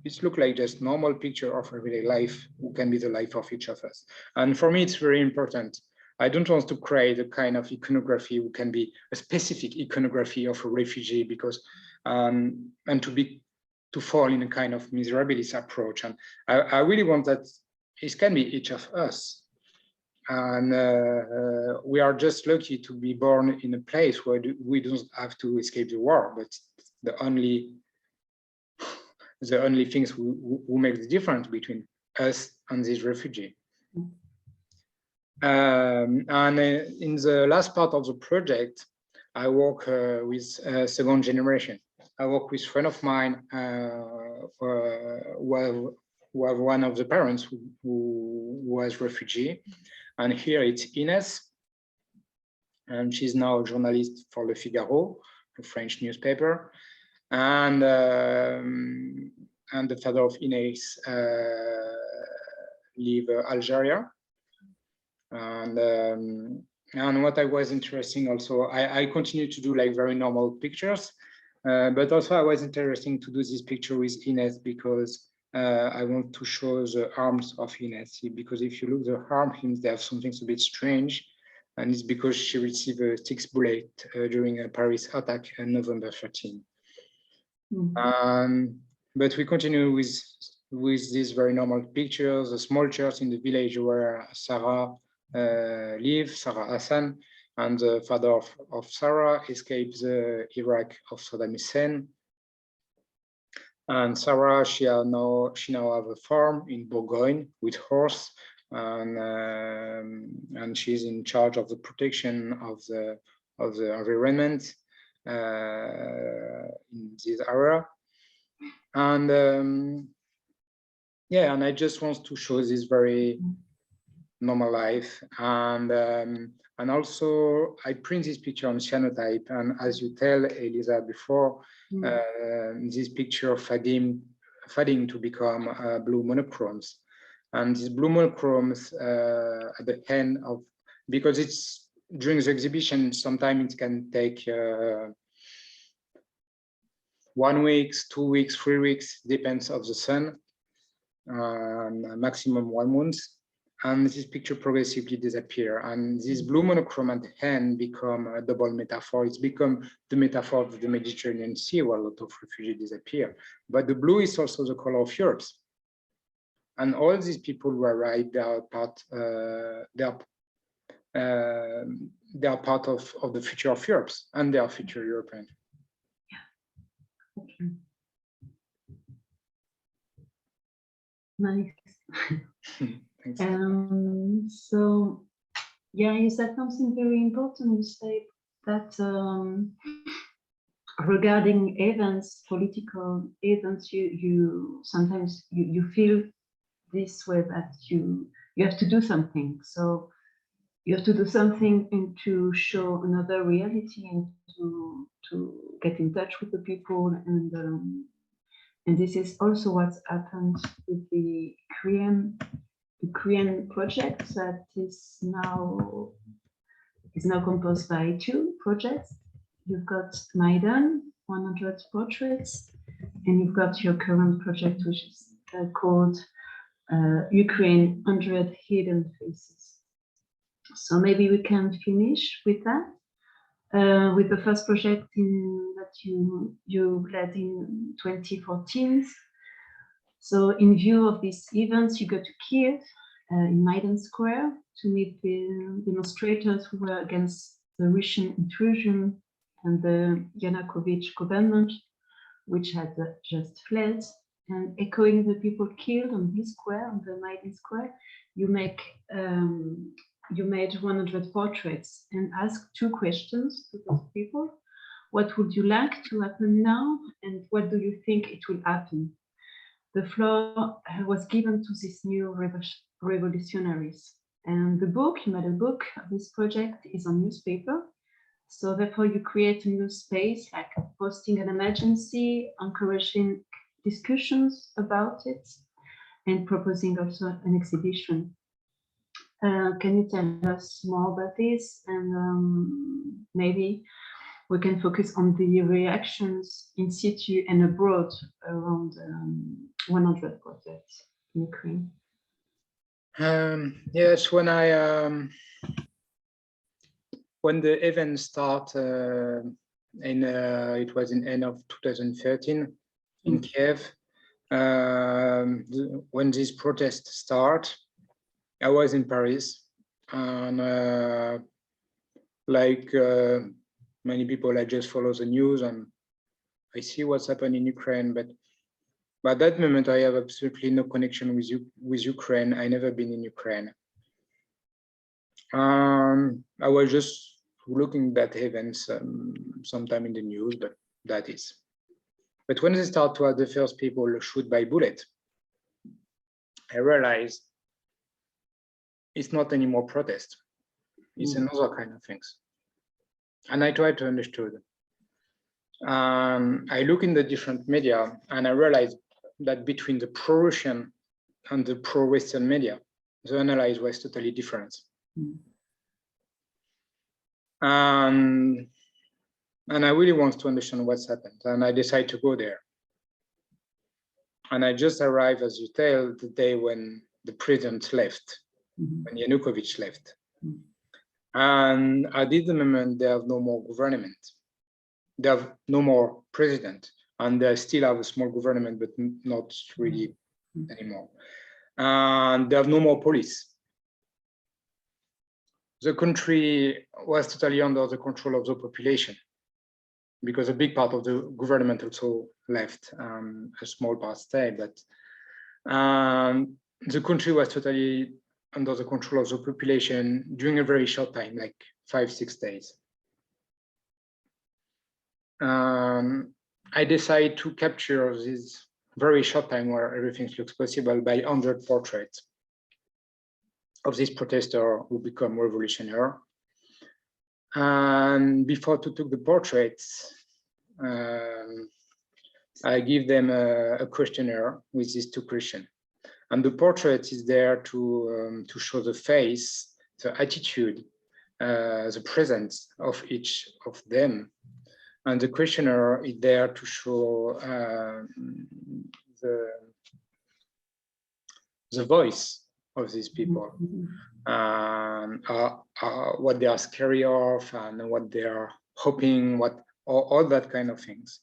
It look like just normal picture of everyday life, who can be the life of each of us. And for me, it's very important. I don't want to create a kind of iconography who can be a specific iconography of a refugee, because and to fall in a kind of miserabilis approach. And I really want that it can be each of us. And we are just lucky to be born in a place where we don't have to escape the war, but the only things who make the difference between us and this refugee. And in the last part of the project, I work with second generation. I work with a friend of mine who have one of the parents who was refugee. And here it's Ines, and she's now a journalist for Le Figaro, a French newspaper. And the father of Ines leave Algeria. And what I was interesting also, I continue to do like very normal pictures, but also I was interesting to do this picture with Ines, because I want to show the arms of Ines, because if you look the arms, they have something a bit strange, and it's because she received a 6 bullet during a Paris attack on November 13. But we continue with these very normal pictures, a small church in the village where Sarah lives, Sarah Hassan, and the father of Sarah escaped the Iraq of Saddam Hussein. And Sarah, she now have a farm in Bourgogne with horse, and she's in charge of the protection of the environment in this area. And yeah, and I just want to show this very normal life, and also I print this picture on cyanotype, and as you tell Elisa before, this picture fading to become blue monochromes, and these blue monochromes at the end of, because it's during the exhibition, sometimes it can take 1 week, 2 weeks, 3 weeks, depends of the sun, maximum 1 month. and this picture progressively disappear. And this blue monochrome at the end become a double metaphor. It's become the metaphor of the Mediterranean Sea, where a lot of refugees disappear. But the blue is also the color of Europe. And all these people who arrived, they are part of the future of Europe, and they are future European.
Yeah. Okay. Nice. So, yeah, you said something very important. You said that regarding events, political events, you sometimes you feel this way that you have to do something. So you have to do something and to show another reality and to get in touch with the people, and this is also what's happened with the Korean project that is now composed by 2 projects. You've got Maidan, 100 portraits, and you've got your current project, which is called Ukraine 100 Hidden Faces. So maybe we can finish with that, with the first project that you led in 2014. So in view of these events, you go to Kiev in Maidan Square to meet the demonstrators who were against the Russian intrusion and the Yanukovych government, which had just fled. And echoing the people killed on this square, on the Maidan Square, you made 100 portraits and asked 2 questions to those people. What would you like to happen now? And what do you think it will happen? The floor was given to these new revolutionaries. And the book, you made a book of this project, is on newspaper. So therefore you create a new space, like posting an emergency, encouraging discussions about it, and proposing also an exhibition. Can you tell us more about this? And maybe we can focus on the reactions in situ and abroad around 100 projects in Ukraine.
Yes, when the event started, it was in end of 2013 in Kiev. When this protest started, I was in Paris, and like many people, I just follow the news and I see what's happening in Ukraine. But at that moment, I have absolutely no connection with Ukraine. I never been in Ukraine. I was just looking at events sometime in the news, but that is. But when they start to have the first people shoot by bullet, I realized it's not anymore protest. It's another kind of things. And I try to understand. I look in the different media and I realized that between the pro-Russian and the pro-Western media, the analysis was totally different. And I really want to understand what's happened. And I decided to go there. And I just arrived, as you tell, the day when the president left, when Yanukovych left. And at this moment, they have no more government. They have no more president. And they still have a small government, but not really anymore. And they have no more police. The country was totally under the control of the population, because a big part of the government also left, a small part stayed, but the country was totally under the control of the population during a very short time, like 5-6 days. I decided to capture this very short time where everything looks possible by 100 portraits of this protester who become revolutionary. And before to take the portraits, I give them a questionnaire with these 2 questions. And the portrait is there to show the face, the attitude, the presence of each of them. And the questionnaire is there to show the voice of these people, what they are scary of, and what they are hoping, all that kind of things.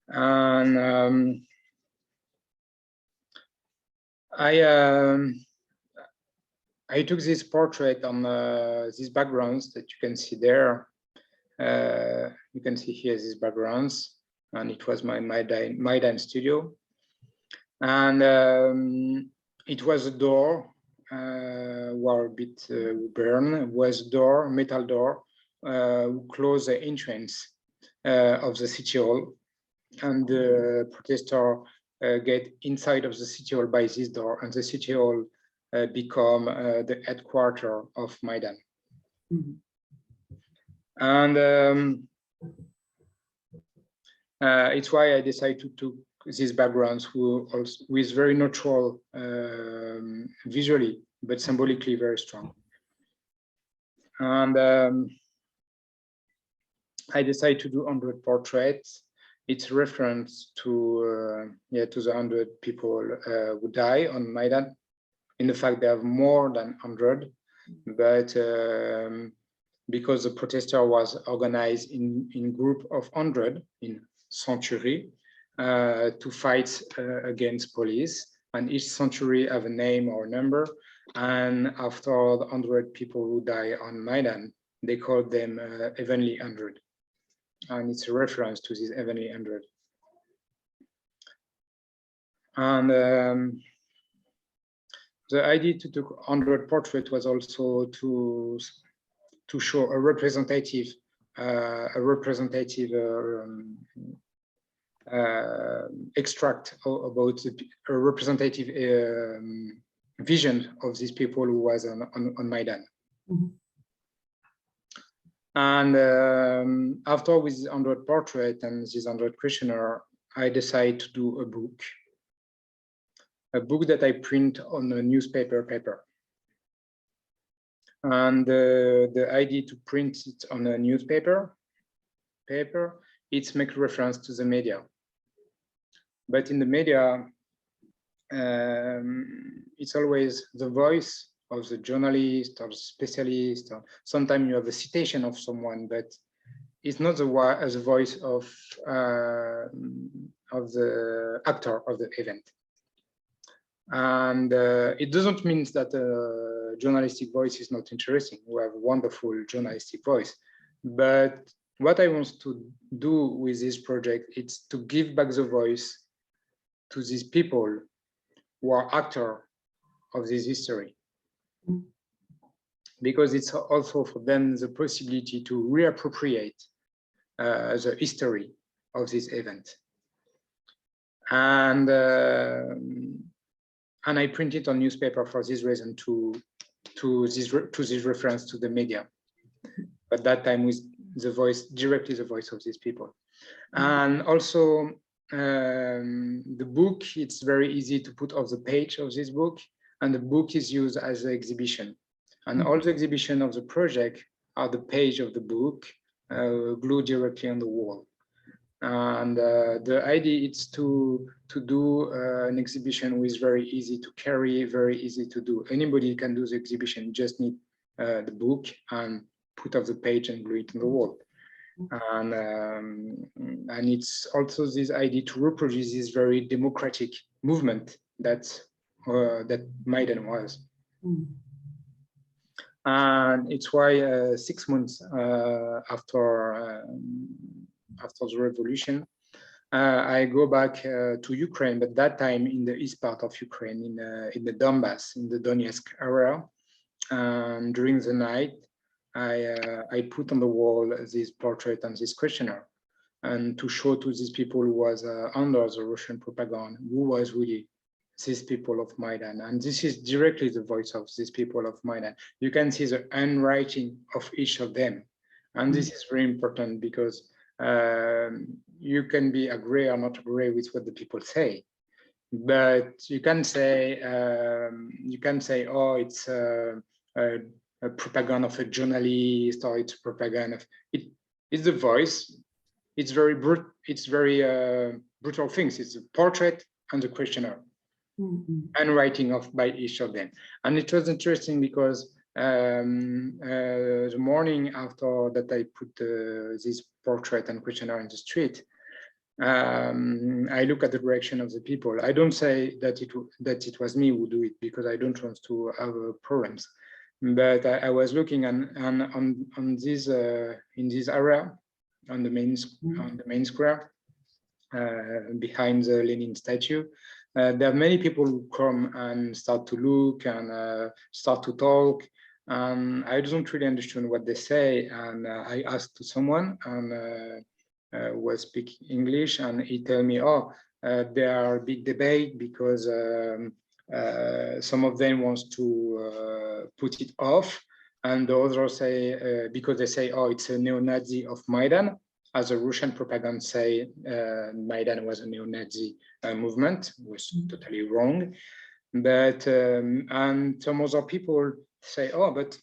And I took this portrait on these backgrounds that you can see there. You can see here these backgrounds, and it was my Maidan studio. And it was a door, were a bit burned, was a door, metal door, who closed the entrance of the city hall. And the protester get inside of the city hall by this door, and the city hall become the headquarters of Maidan. And it's why I decided to took these backgrounds with very neutral visually, but symbolically very strong. And I decided to do 100 portraits. It's reference to the 100 people who die on Maidan. In the fact they have more than 100, but because the protester was organized in group of 100 in century to fight against police, and each century have a name or a number. And after the 100 people who die on Maidan, they call them Heavenly 100. And it's a reference to this Heavenly 100. And the idea to do 100 portrait was also to show a representative extract about a representative vision of these people who was on Maidan. And after with 100 portrait and this 100 questionnaire, I decided to do a book that I print on a newspaper paper. And the idea to print it on a newspaper paper, it's make reference to the media. But in the media, it's always the voice of the journalist or the specialist, or sometimes you have a citation of someone, but it's not the voice of the actor of the event. And it doesn't mean that a journalistic voice is not interesting. We have a wonderful journalistic voice. But what I want to do with this project is to give back the voice to these people who are actors of this history. Because it's also for them the possibility to reappropriate the history of this event. And I print it on newspaper for this reason to this reference to the media. But that time with the voice, directly the voice of these people. And also the book, it's very easy to put off the page of this book, and the book is used as an exhibition. And all the exhibition of the project are the page of the book glued directly on the wall. And the idea is to do an exhibition which is very easy to carry, very easy to do. Anybody can do the exhibition, you just need the book and put off the page and glue it on the wall. And it's also this idea to reproduce this very democratic movement that Maidan was. And it's why 6 months after the revolution, I go back to Ukraine, but that time in the east part of Ukraine, in the Donbass, in the Donetsk area. And during the night, I put on the wall this portrait and this questionnaire, and to show to these people who was under the Russian propaganda, who was really these people of Maidan. And this is directly the voice of these people of Maidan. You can see the handwriting of each of them. And this is very important because you can be agree or not agree with what the people say, but you can say, oh, it's a propaganda of a journalist, or it's propaganda of it's the voice. It's very brutal things. It's a portrait and the questionnaire. handwriting of by each of them. And it was interesting because the morning after that I put this portrait and questionnaire in the street, I look at the reaction of the people. I don't say that it was me who do it, because I don't want to have problems. But I was looking on this in this area on the main square behind the Lenin statue. There are many people who come and start to look and start to talk, and I don't really understand what they say. And I asked to someone and was speaking English, and he told me, "Oh, there are big debate because some of them wants to put it off, and the others say because they say, oh, it's a neo-Nazi of Maidan." As the Russian propaganda say, Maidan was a neo-Nazi movement, was totally wrong. But and some other people say, oh, but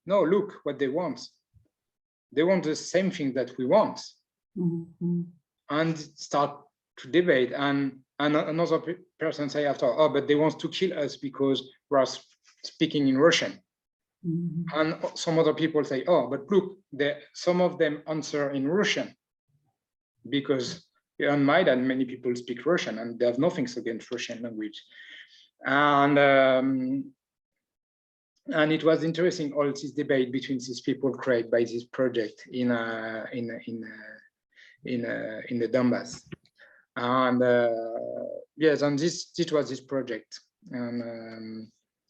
no, look what they want. They want the same thing that we want, and start to debate. And another person say after, oh, but they want to kill us because we are speaking in Russian. And some other people say, oh, but look, some of them answer in Russian, because on Maidan, many people speak Russian and they have nothing against Russian language. And it was interesting, all this debate between these people created by this project in the Donbass. And yes, and this was this project. And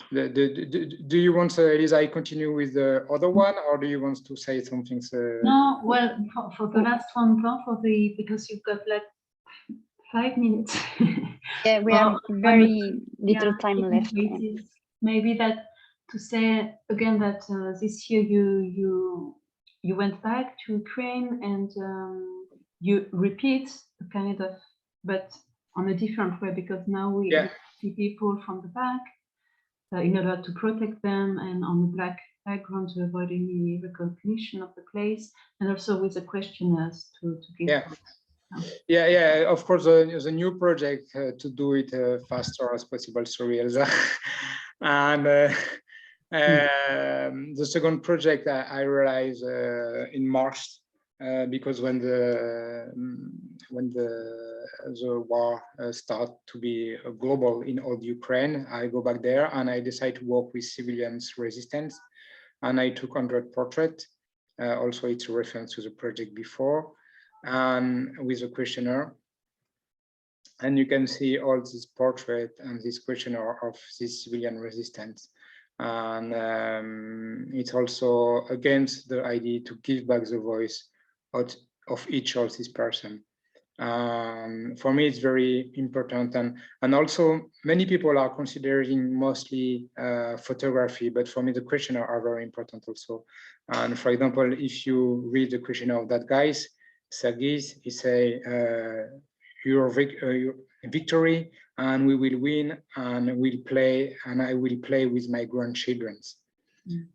do you want, Elisa, I continue with the other one, or do you want to say something?
No, well, for the last one, because you've got like 5 minutes.
Yeah, we have very little time left.
Maybe that to say again that this year you went back to Ukraine and you repeat the kind of, but on a different way, because now we see people from the back. In order to protect them, and on the black background to avoid any recognition of the place, and also with the questionnaires to give.
Yeah, of course, there's a new project to do it faster as possible. Sorry, Elsa. And the second project I realized in March, because when the war start to be global in all Ukraine, I go back there and I decide to work with civilians resistance, and I took 100 portraits. Also, it's a reference to the project before, and with a questionnaire. And you can see all this portrait and this questionnaire of this civilian resistance. And it's also against the idea to give back the voice of each of this person. For me, it's very important, and also many people are considering mostly photography, but for me the questionnaire are very important also. And for example, if you read the questionnaire of that guy, Sergei, he say, your victory, and we will win, and we'll play, and I will play with my grandchildren,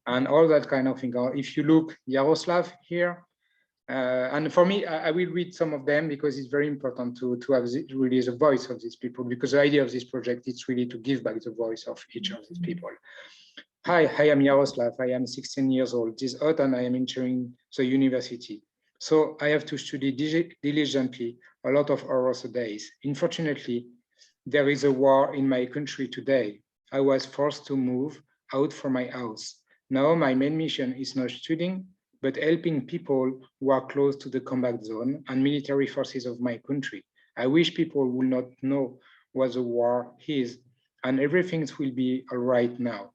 and all that kind of thing. If you look Yaroslav here, and for me, I will read some of them because it's very important to have really the voice of these people, because the idea of this project is really to give back the voice of each of these people. Hi, I am Yaroslav. I am 16 years old. This autumn, I am entering the university. So I have to study diligently a lot of hours a day. Unfortunately, there is a war in my country today. I was forced to move out from my house. Now my main mission is not studying, but helping people who are close to the combat zone and military forces of my country. I wish people will not know what the war is, and everything will be all right now.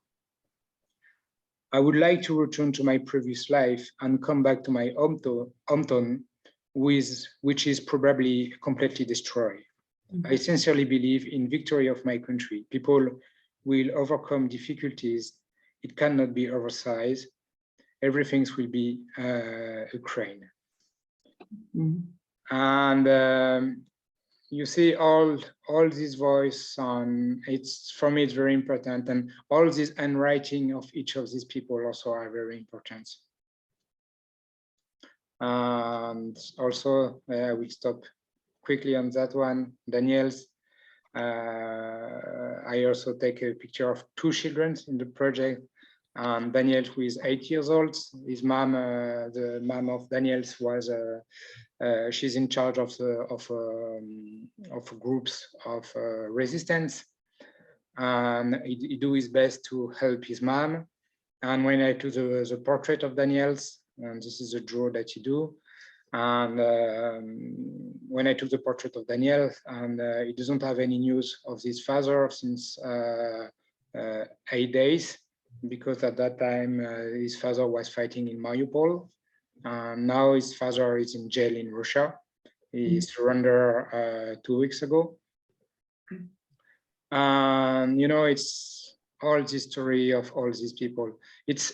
I would like to return to my previous life and come back to my hometown, which is probably completely destroyed. I sincerely believe in victory of my country. People will overcome difficulties. It cannot be oversized. Everything will be Ukraine. And you see all this voice on, it's, for me, it's very important. And all this handwriting of each of these people also are very important. And also, I will stop quickly on that one, Daniel's. I also take a picture of 2 children in the project. Daniel, who is 8 years old, his mom, the mom of Daniel's, was she's in charge of groups of resistance, and he do his best to help his mom. And when I do the portrait of Daniel's, and this is a draw that he do, and when I took the portrait of Daniel, and he doesn't have any news of his father since 8 days, because at that time his father was fighting in Mariupol. Now his father is in jail in Russia. He surrendered 2 weeks ago. And you know, it's all the story of all these people. It's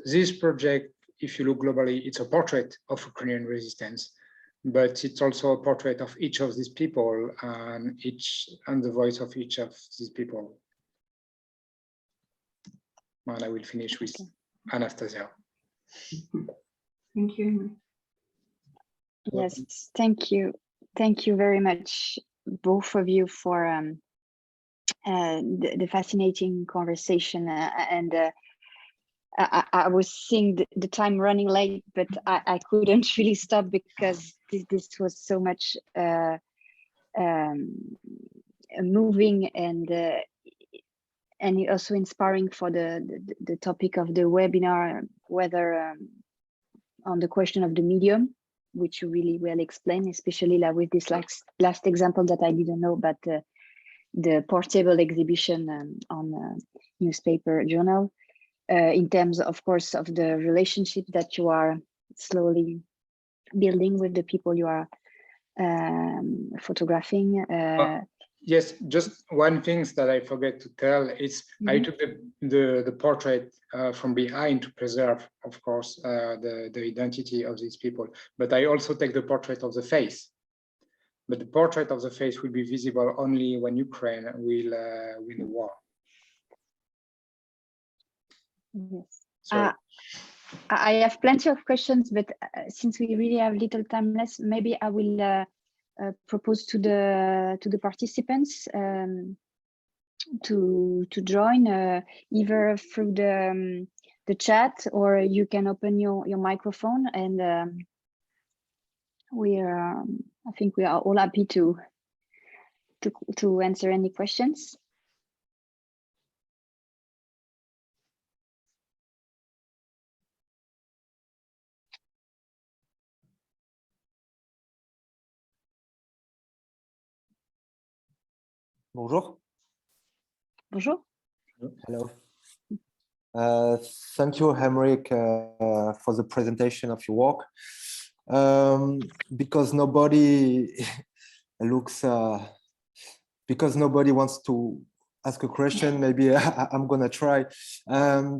this project, if you look globally, it's a portrait of Ukrainian resistance, but it's also a portrait of each of these people and the voice of each of these people. And I will finish with Anastasia.
Thank you.
Yes, thank you. Thank you very much, both of you, for the fascinating conversation. I was seeing the time running late, but I couldn't really stop because this was so much moving and also inspiring for the topic of the webinar, whether on the question of the medium, which you really well explained, especially like with this last example that I didn't know, but the portable exhibition on newspaper journal, in terms, of course, of the relationship that you are slowly building with the people you are photographing.
Yes, just one thing that I forget to tell is I took the portrait from behind to preserve, of course, the identity of these people, but I also take the portrait of the face. But the portrait of the face will be visible only when Ukraine will win the war.
Yes. I have plenty of questions, but since we really have little time left, maybe I will propose to the participants to join either through the chat, or you can open your microphone, and I think we are all happy to answer any questions.
Bonjour.
Bonjour.
Hello. Thank you, Emeric, for the presentation of your work. Because nobody looks, because nobody wants to ask a question, maybe I'm gonna try.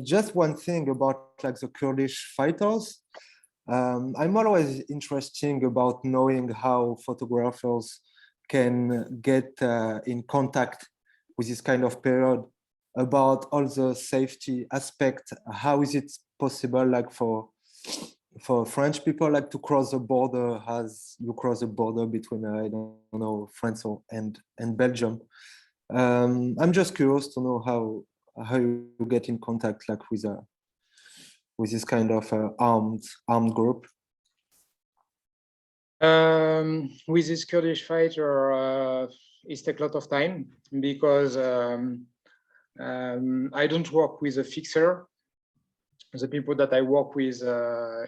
Just one thing about like the Kurdish fighters. I'm always interested about knowing how photographers can get in contact with this kind of period, about all the safety aspect. How is it possible, like for French people, like to cross the border as you cross the border between I don't know, France and Belgium? I'm just curious to know how you get in contact like with this kind of armed group.
With this Kurdish fighter, it takes a lot of time because I don't work with a fixer. The people that I work with,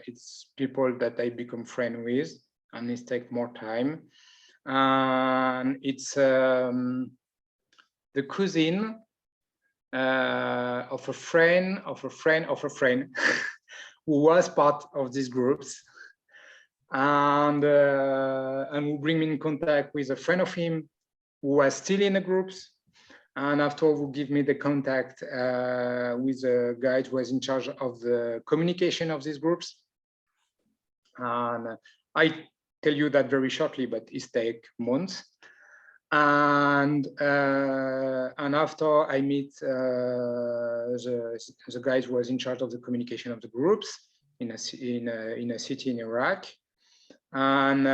it's people that I become friend with, and it takes more time. And it's the cousin of a friend of a friend of a friend who was part of these groups. And who bring me in contact with a friend of him who was still in the groups, and after who give me the contact with the guy who was in charge of the communication of these groups. And I tell you that very shortly, but it takes months. And after I meet the guy who was in charge of the communication of the groups in a city in Iraq. And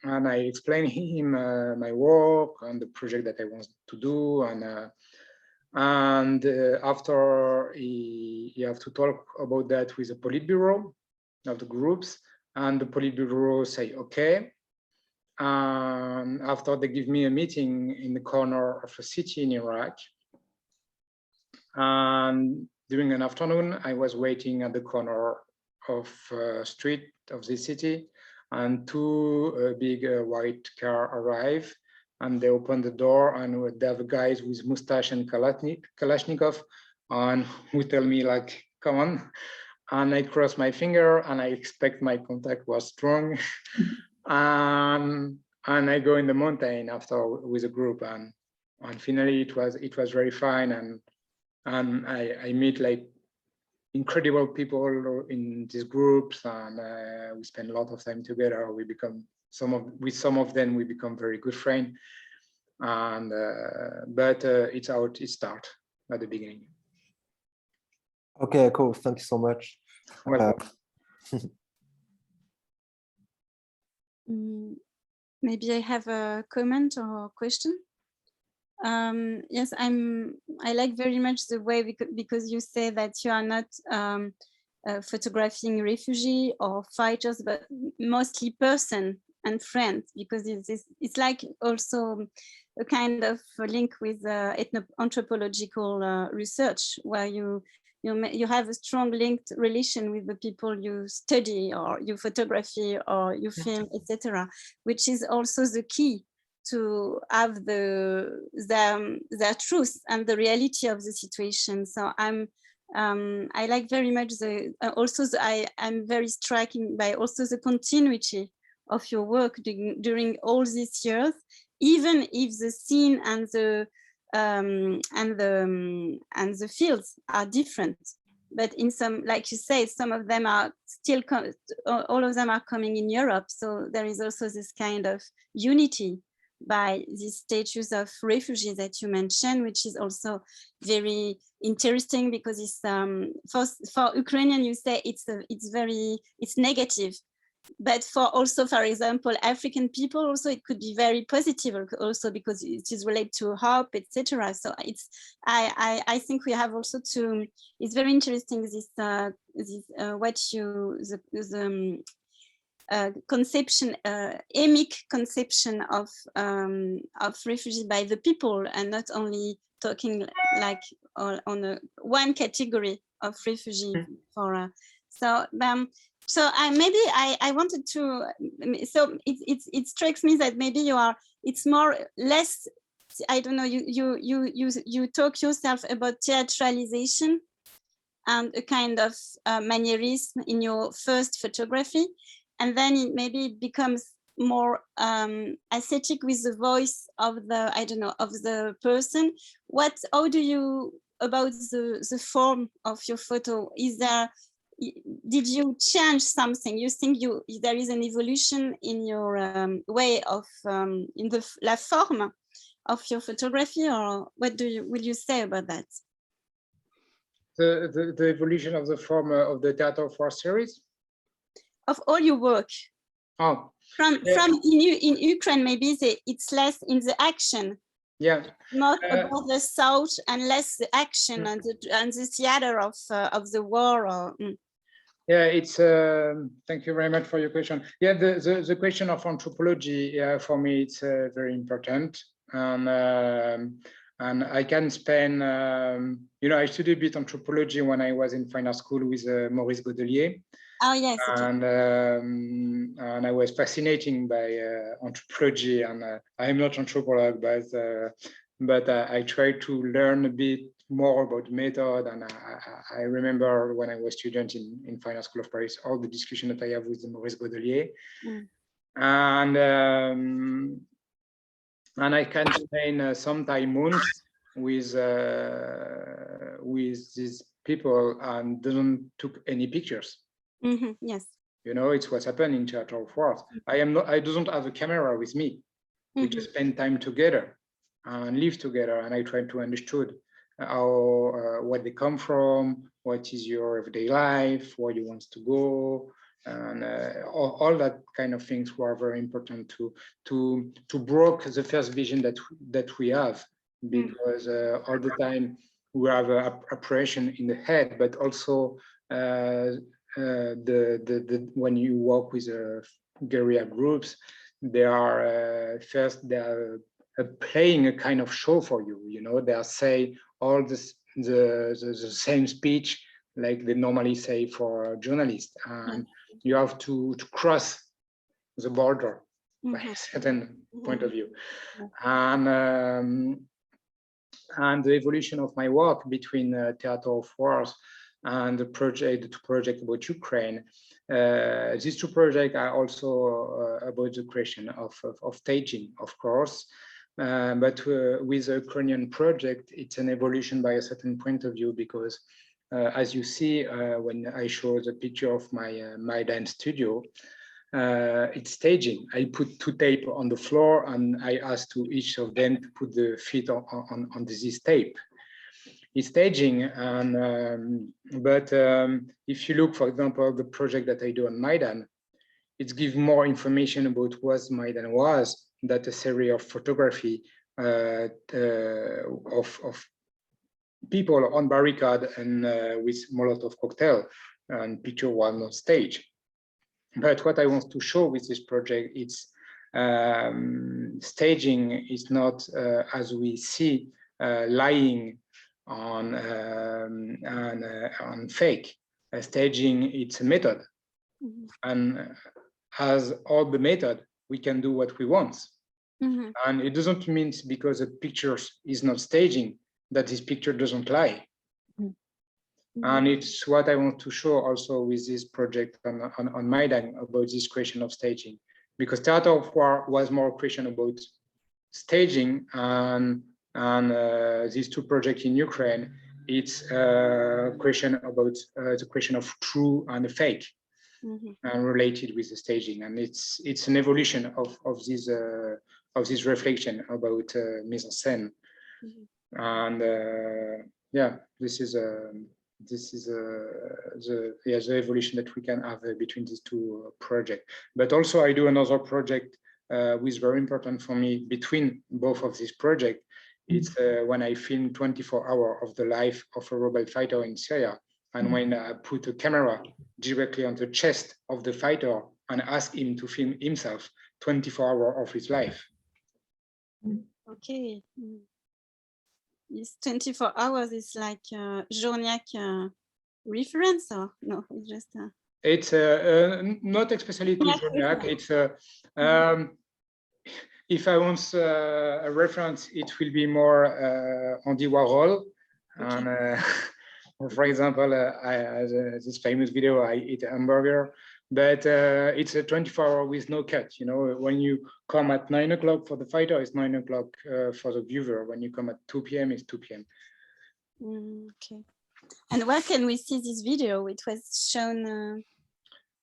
and I explained him my work and the project that I want to do, and after he have to talk about that with the Politburo of the groups, and the Politburo say okay. And after they give me a meeting in the corner of a city in Iraq, and during an afternoon I was waiting at the corner of a street of the city, and two big white car arrive, and they open the door, and they have guys with mustache and Kalashnikov, and who tell me like, come on. And I cross my finger, and I expect my contact was strong. And I go in the mountain after with a group, and finally it was very fine, and I meet like incredible people in these groups, and we spend a lot of time together. We become with some of them we become very good friends, and but it start at the beginning.
Okay, cool. Thank you so much.
Maybe I have a comment or question. Yes, I like very much the way, because you say that you are not photographing refugee or fighters, but mostly person and friends, because it's like also a kind of link with ethno-anthropological research, where you have a strong linked relation with the people you study or you photography or you film, etc., which is also the key to have their truth and the reality of the situation. So I like very much I'm very striking by also the continuity of your work during all these years, even if the scene and the fields are different. But in some, like you say, some of them are still, all of them are coming in Europe. So there is also this kind of unity by the status of refugees that you mentioned, which is also very interesting, because it's for Ukrainian, you say it's negative, but for example, African people also, it could be very positive also, because it is related to hope, etc. So I think we have also to, it's very interesting conception, emic conception of refugee by the people, and not only talking like on one category of refugee. So I wanted to, so it strikes me that maybe it's more less, I don't know, you talk yourself about theatralization and a kind of manierism in your first photography, and then it becomes more aesthetic with the voice of the, I don't know, of the person. How do you, about the form of your photo, did you change something? You think there is an evolution in your way of, in la forme of your photography, or what will you say about that?
The evolution of the form of the Theatre for series?
Of all your work.
Oh.
From in Ukraine, maybe it's less in the action.
Yeah.
Not about the thought and less the action and the theater of the war. Or,
Yeah, it's thank you very much for your question. Yeah, the question of anthropology, for me, it's very important, and I can spend, I studied a bit anthropology when I was in final school with Maurice Godelier.
Oh yes.
And I was fascinated by anthropology, and I am not anthropologist, but I tried to learn a bit more about method. And I remember when I was a student in Final School of Paris, all the discussion that I have with Maurice Godelier. And I can spend some time, months, with these people, and doesn't took any pictures.
Yes.
It's what's happened in Theatre of War. I don't have a camera with me. We just spend time together and live together, and I try to understand how what they come from, what is your everyday life, where you want to go, and all that kind of things were very important to broke the first vision that we have, because all the time we have a operation in the head, but also when you work with guerrilla groups, they are first they are playing a kind of show for you. You know, they are say all the same speech like they normally say for journalists, and you have to cross the border by a certain point of view. And the evolution of my work between Theater of Wars and the project about Ukraine. These two projects are also about the question of staging, of course, but with the Ukrainian project, it's an evolution by a certain point of view, because as you see, when I show the picture of my Maidan studio, it's staging. I put two tape on the floor and I ask to each of them to put the feet on this tape. It's staging, and but if you look, for example, the project that I do on Maidan, it gives more information about what Maidan was, that a series of photography of people on barricade and with Molotov cocktail, and picture one on stage. But what I want to show with this project, it's staging is not as we see lying on fake. Staging, it's a method, and as all the method, we can do what we want. And it doesn't mean because a picture is not staging that this picture doesn't lie. And it's what I want to show also with this project on Maidan about this question of staging, because Theater of War was more a question about staging, and these two projects in Ukraine, it's a question about the question of true and fake, and related with the staging, and it's an evolution of this reflection about mise en scène, and yeah, this is the evolution that we can have between these two projects. But also I do another project which is very important for me between both of these projects. It's when I film 24 hours of the life of a rebel fighter in Syria, and when I put a camera directly on the chest of the fighter and ask him to film himself 24 hours of his life.
Okay. This 24 hours is like Journiac reference, or no? Just
it's not especially to Journiac. It's if I want a reference, it will be more Andy Warhol. Okay. And for example, this famous video, I eat a hamburger, but it's a 24-hour with no cut. You know, when you come at 9 o'clock for the fighter, it's 9 o'clock for the viewer. When you come at 2 p.m., it's 2 p.m.
Okay. And where can we see this video? It was shown.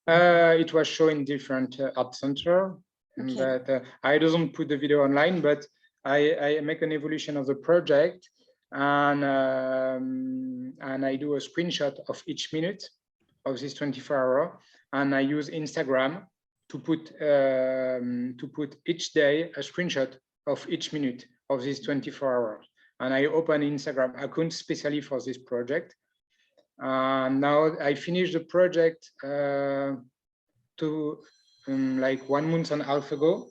It was shown in different art center, okay. But I don't put the video online. But I make an evolution of the project, and I do a screenshot of each minute of this 24-hour, and I use Instagram to put each day a screenshot of each minute of this 24 hours. And I open Instagram account specially for this project. Now I finished the project like 1 month and a half ago,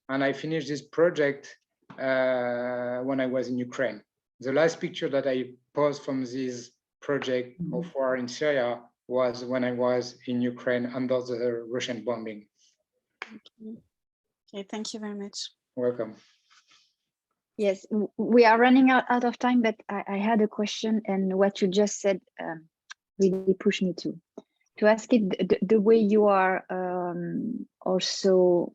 and I finished this project when I was in Ukraine. The last picture that I posted from this project of war in Syria was when I was in Ukraine under the Russian bombing.
Okay, thank you very much.
Welcome.
Yes, we are running out of time, but I had a question, and what you just said really pushed me to ask it the way you are also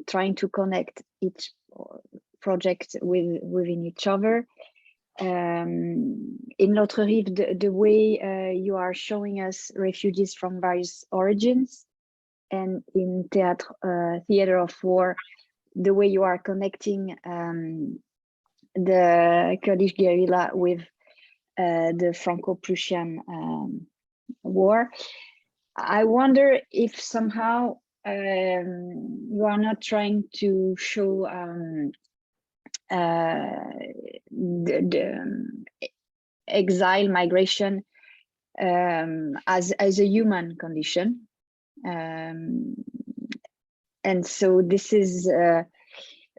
trying to connect each project within each other. In L'Autre Rive, the way you are showing us refugees from various origins, and in Theater of War, the way you are connecting the Kurdish guerrilla with the Franco-Prussian war. I wonder if somehow you are not trying to show the exile migration as a human condition, and so this is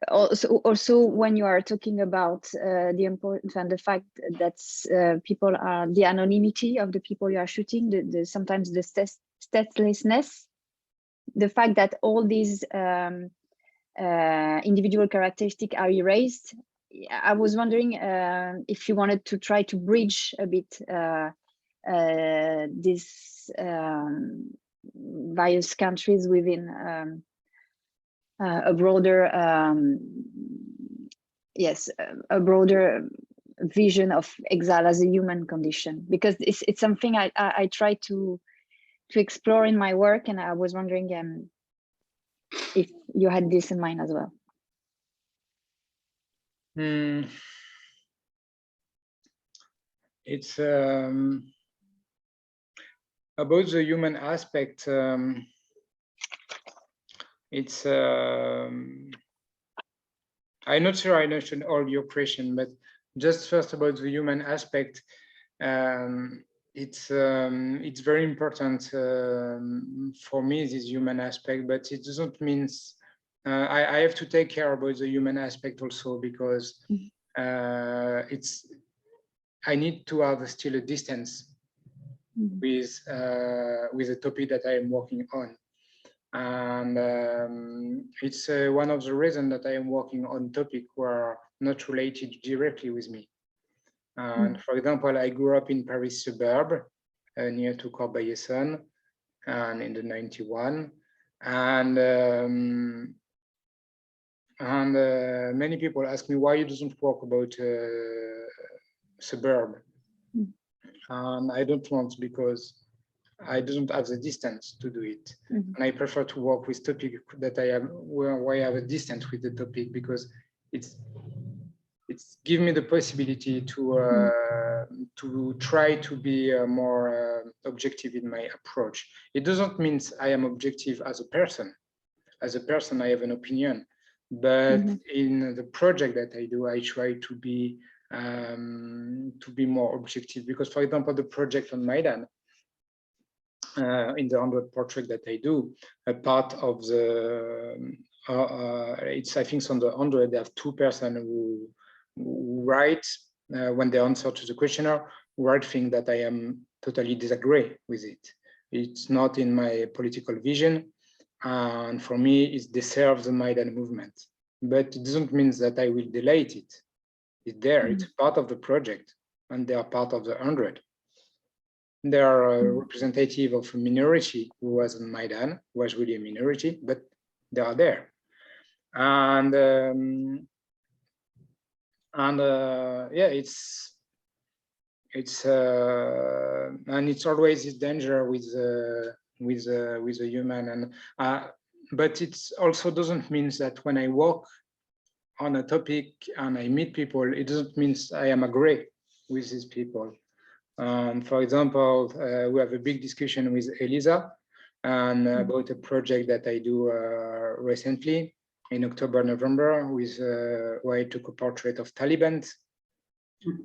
also when you are talking about the importance and the fact that people are the anonymity of the people you are shooting, sometimes the statelessness, the fact that all these individual characteristics are erased. I was wondering if you wanted to try to bridge a bit these various countries within a broader, a broader vision of exile as a human condition, because it's something I try to explore in my work, and I was wondering if you had this in mind as well.
It's about the human aspect. It's I'm not sure I understood all your question, but just first about the human aspect. It's very important for me, this human aspect, but it doesn't mean I have to take care about the human aspect also, because I need to have still a distance with the topic that I am working on. And it's one of the reasons that I am working on topics who are not related directly with me. And for example, I grew up in Paris suburb, near to Corbeil-Essonnes, and in the 91. And many people ask me why you doesn't talk about suburb. And I don't want, because I don't have the distance to do it. And I prefer to work with topic that I am where I have a distance with the topic, because it's give me the possibility to try to be more objective in my approach. It doesn't mean I am objective as a person. As a person, I have an opinion, but in the project that I do, I try to be more objective. Because, for example, the project on Maidan, in the 100 portrait that I do, a part of the it's, I think, on the 100 they have 2 persons who write when they answer to the questionnaire, write things that I am totally disagree with it. It's not in my political vision, and for me it deserves the Maidan movement, but it doesn't mean that I will delete it. It's there, it's part of the project, and they are part of the 100. They are a representative of a minority who was on Maidan, was really a minority, but they are there. And yeah, it's always this danger with the human, and but it also doesn't mean that when I work on a topic and I meet people, it doesn't mean I am agree with these people. For example, we have a big discussion with Elisa and about a project that I do recently in October, November, with where I took a portrait of Taliban.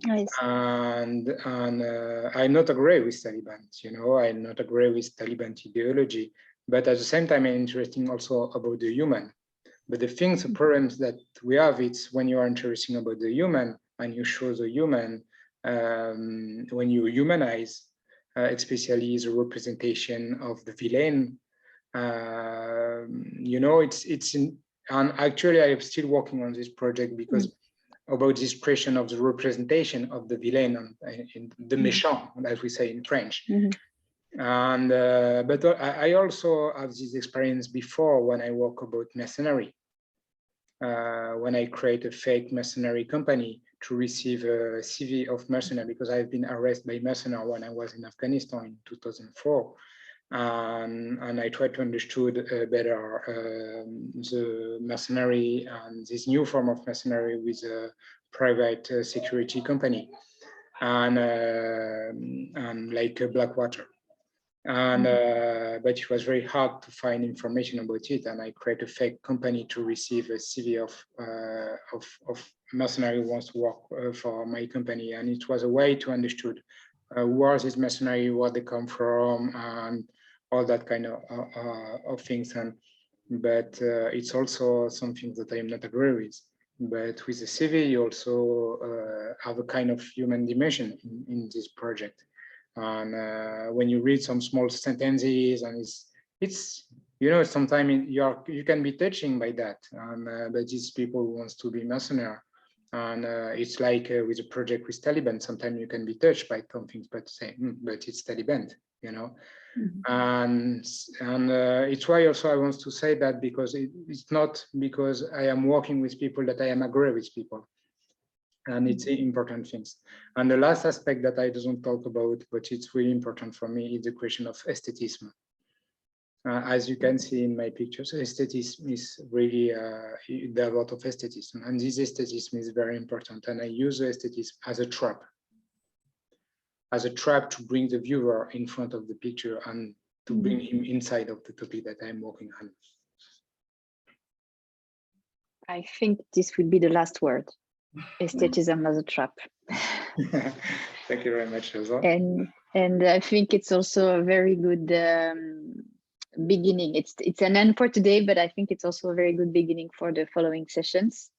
Nice. And I'm not agree with Taliban, you know, I'm not agree with Taliban ideology, but at the same time, I'm interested also about the human. But the things, the problems that we have, it's when you are interested about the human and you show the human, when you humanize, especially the representation of the villain, you know, it's in, and actually I am still working on this project because about this question of the representation of the villain in the méchant, as we say in French. And but I also have this experience before when I work about mercenary, when I create a fake mercenary company to receive a CV of mercenary, because I've been arrested by mercenary when I was in Afghanistan in 2004. And I tried to understand better the mercenary and this new form of mercenary with a private security company and like Blackwater. And but it was very hard to find information about it, and I created a fake company to receive a CV of mercenary who wants to work for my company, and it was a way to understood who are these mercenary, where they come from, and all that kind of things. And but it's also something that I am not agree with. But with the CV, you also have a kind of human dimension in this project. And when you read some small sentences, and it's you know, sometimes you can be touching by that. And but these people who wants to be mercenary, and it's like with a project with Taliban. Sometimes you can be touched by some things, but say, but it's Taliban, you know. And it's why also I want to say that, because it's not because I am working with people that I am agree with people. And it's important things. And the last aspect that I don't talk about, but it's really important for me, is the question of aestheticism. As you can see in my pictures, aestheticism is really, there are a lot of aestheticism, and this aestheticism is very important. And I use aestheticism as a trap to bring the viewer in front of the picture and to bring him inside of the topic that I'm working on.
I think this will be the last word. Aestheticism as a trap.
Thank you very much, Elsa.
And I think it's also a very good beginning. It's an end for today, but I think it's also a very good beginning for the following sessions.